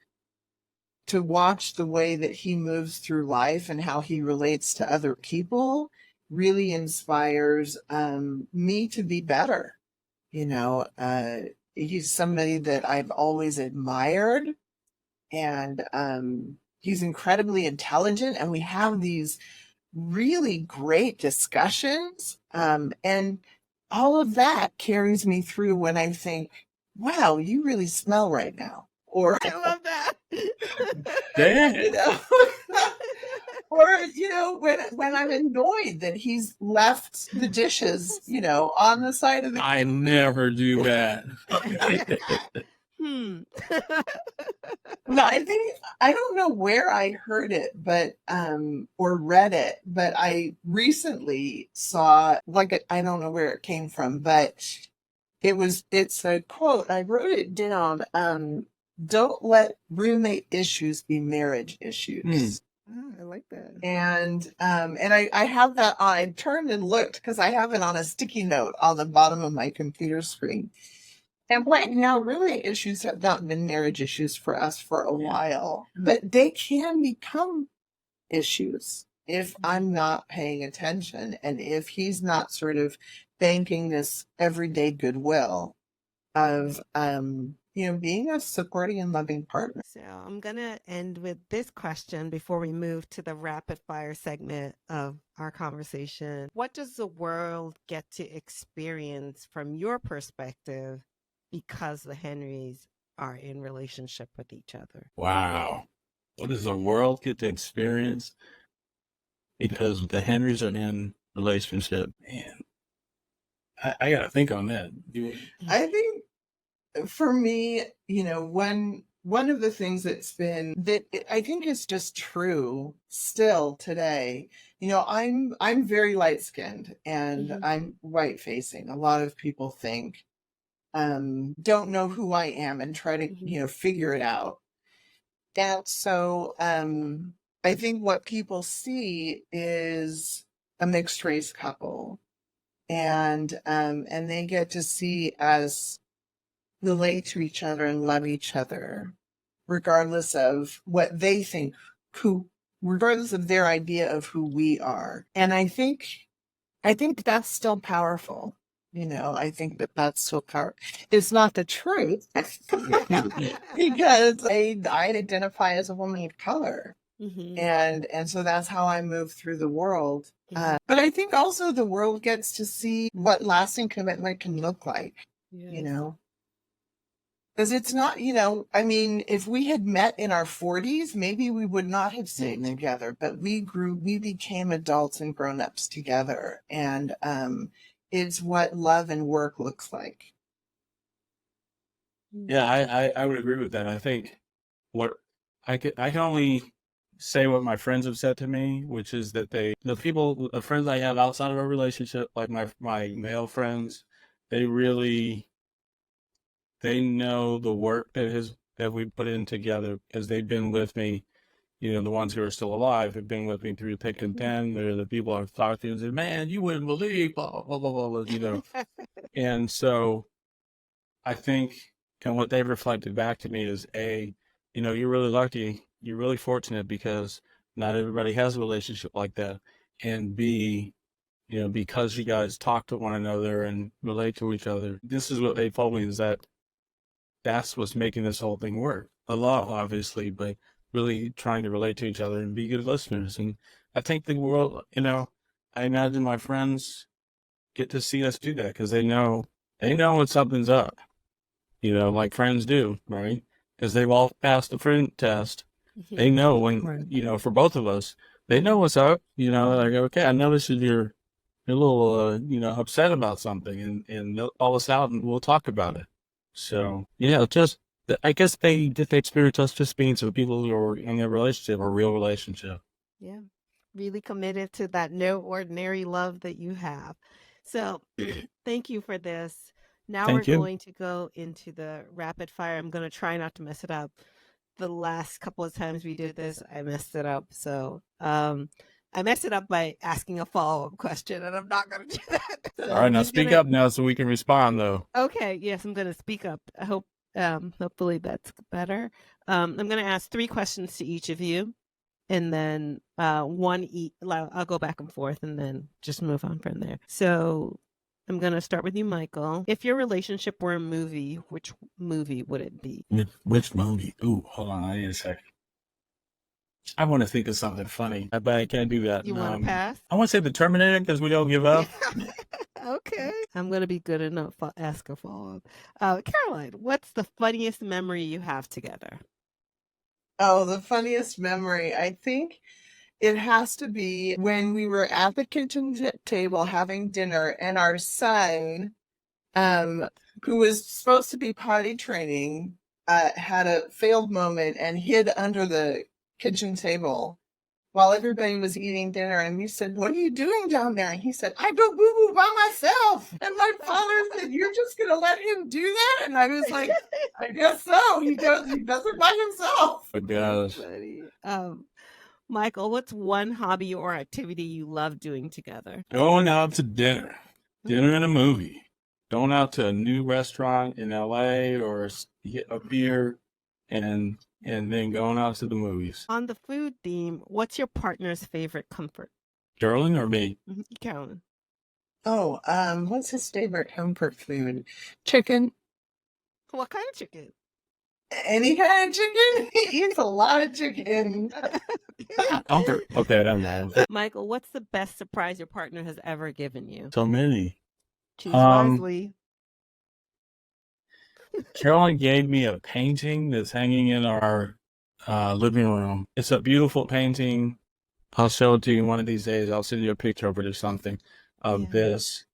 to watch the way that he moves through life and how he relates to other people really inspires me to be better. He's somebody that I've always admired, and he's incredibly intelligent, and we have these really great discussions. And all of that carries me through when I think, wow, you really smell right now. Or, I love that. Damn. or, when I'm annoyed that he's left the dishes, on the side of the. I never do that. No, I don't know where I heard it, but or read it, but I recently saw I don't know where it came from, but it's a quote. I wrote it down. Don't let roommate issues be marriage issues. I like that. And I have that on. I turned and looked because I have it on a sticky note on the bottom of my computer screen. And right now, roommate issues have not been marriage issues for us for a while, but they can become issues if I'm not paying attention, and if he's not sort of banking this everyday goodwill of being a supporting and loving partner. So I'm going to end with this question before we move to the rapid fire segment of our conversation. What does the world get to experience from your perspective because the Henrys are in relationship with each other? Wow. What does the world get to experience because the Henrys are in relationship? Man, I got to think on that. I think for me, one of the things that I think is just true still today, I'm very light skinned and I'm white facing. A lot of people think, don't know who I am and try to, figure it out. And so, I think what people see is a mixed race couple, and they get to see us relate to each other and love each other, regardless of what they think, regardless of their idea of who we are. And I think that's still powerful. I think that's still powerful. It's not the truth because I identify as a woman of color. And so that's how I move through the world. But I think also the world gets to see what lasting commitment can look like, because it's not, if we had met in our 40s, maybe we would not have stayed together, but we became adults and grown-ups together. And it's what love and work looks like. Yeah, I would agree with that. I think what I can only say what my friends have said to me, which is that the friends I have outside of a relationship, like my male friends, they know the work that we put in together, because they've been with me. The ones who are still alive have been with me through thick and thin. They're the people I've talked to and said, man, you wouldn't believe, blah, blah, blah, blah, And so I think, and what they've reflected back to me is, you're really lucky, you're really fortunate because not everybody has a relationship like that. And B, because you guys talk to one another and relate to each other, this is what they told me, is that's what's making this whole thing work. A lot, obviously, but really trying to relate to each other and be good listeners. And I think the world, I imagine my friends get to see us do that because they know when something's up, like friends do, right? Because they've all passed the friend test. They know when, for both of us, they know what's up, like, okay, I noticed that you're a little, upset about something, and they'll call us out and we'll talk about it. So, I guess they experience us just being some people who are in a relationship, a real relationship. Yeah. Really committed to that no ordinary love that you have. So thank you for this. Now Thank we're you. going to go into the rapid fire. I'm going to try not to mess it up. The last couple of times we did this, I messed it up. So I messed it up by asking a follow-up question, and I'm not going to do that. So All right, now speak up now so we can respond, though. Okay, yes, I'm going to speak up. I hope, hopefully that's better. I'm going to ask 3 questions to each of you, and then one each. I'll go back and forth, and then just move on from there. So I'm going to start with you, Michael. If your relationship were a movie, which movie would it be? Which movie? Ooh, hold on. I need a second. I want to think of something funny, but I can't do that. You want to pass? I want to say The Terminator because we don't give up. Okay. I'm going to be good enough to ask a follow-up. Caroline, what's the funniest memory you have together? Oh, the funniest memory. I think it has to be when we were at the kitchen table having dinner, and our son, who was supposed to be potty training, had a failed moment and hid under the kitchen table while everybody was eating dinner. And we said, "What are you doing down there?" And he said, "I go boo-boo by myself." And my father said, "You're just going to let him do that?" And I was like, "I guess so. He does it by himself." But gosh, Funny. Michael, what's one hobby or activity you love doing together? going out to dinner and a movie, going out to a new restaurant in LA or get a beer, and then going out to the movies. On the food theme, what's your partner's favorite comfort? Carolyn or me? Carolyn. Oh, what's his favorite comfort food? Chicken. What kind of chicken? Any kind of chicken? He eats a lot of chicken. Okay, I don't know. Michael, what's the best surprise your partner has ever given you? So many. Choose wisely. Carolyn gave me a painting that's hanging in our living room. It's a beautiful painting. I'll show it to you one of these days. I'll send you a picture of it or something of this.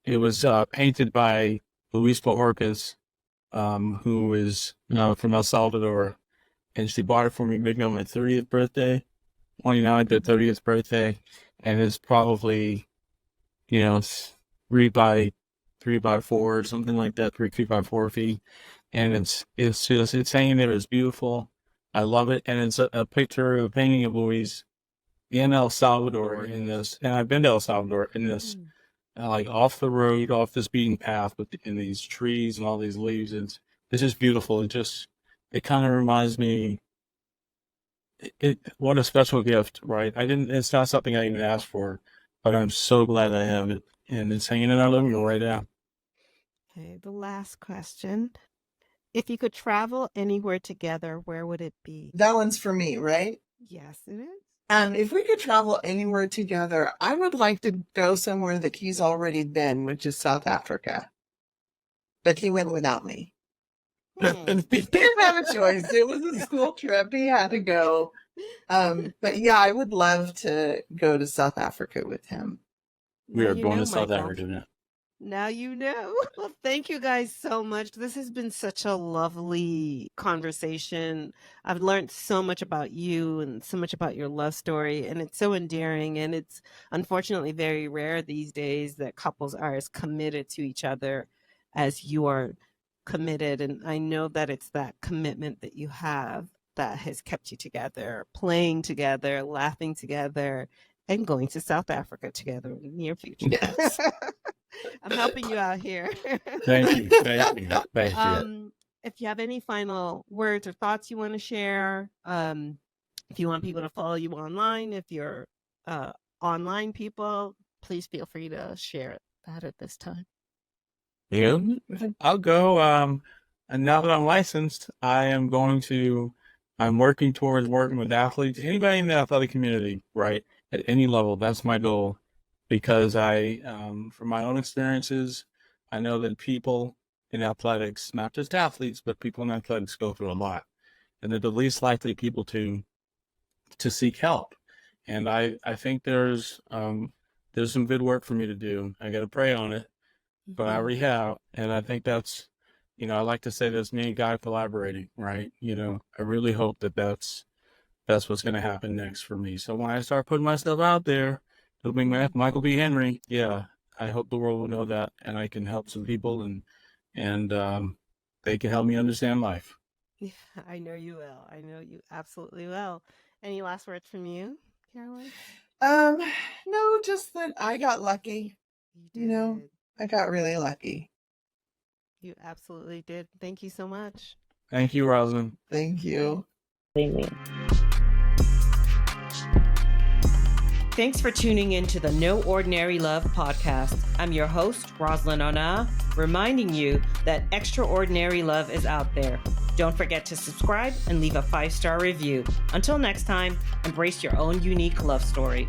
It was painted by Luis Bohorquez, who is from El Salvador. And she bought it for me maybe on my 30th birthday, 29th or 30th birthday. And it's probably, 3x4 or something like that, 3x4 feet. And it's hanging there. It's beautiful. I love it. And it's a picture, a painting of Luis in El Salvador in this. And I've been to El Salvador in this, like off the road, off this beaten path in these trees and all these leaves. It's just beautiful. It kind of reminds me, what a special gift, right? It's not something I even asked for, but I'm so glad I have it. And it's hanging in our living room right now. Okay, the last question. If you could travel anywhere together, where would it be? That one's for me, right? Yes, it is. If we could travel anywhere together, I would like to go somewhere that he's already been, which is South Africa. But he went without me. He didn't have a choice. It was a school trip. He had to go. But yeah, I would love to go to South Africa with him. We are going to South Africa now. Now you know. Well, thank you guys so much. This has been such a lovely conversation. I've learned so much about you and so much about your love story, and it's so endearing. And it's unfortunately very rare these days that couples are as committed to each other as you are committed. And I know that it's that commitment that you have that has kept you together, playing together, laughing together, and going to South Africa together in the near future. Yes. I'm helping you out here. Thank you. Thank you. If you have any final words or thoughts you want to share, if you want people to follow you online, if you're online people, please feel free to share that at this time. Yeah, I'll go. And now that I'm licensed, I'm working towards working with athletes, anybody in the athletic community, right? At any level. That's my goal. Because from my own experiences, I know that people in athletics, not just athletes, but people in athletics go through a lot. And they're the least likely people to seek help. And I think there's some good work for me to do. I got to pray on it, but I already have. And I think that's, I like to say that's me and God collaborating, right? I really hope that's what's going to happen next for me. So when I start putting myself out there, helping Michael B. Henry, I hope the world will know that, and I can help some people, and they can help me understand life. Yeah, I know you will. I know you absolutely will. Any last words from you, Carolyn? No, just that I got lucky. I got really lucky. You absolutely did. Thank you so much. Thank you, Rosalind. Thank you. Amen. Thanks for tuning in to the No Ordinary Love podcast. I'm your host, Roslyn Ona, reminding you that extraordinary love is out there. Don't forget to subscribe and leave a 5-star review. Until next time, embrace your own unique love story.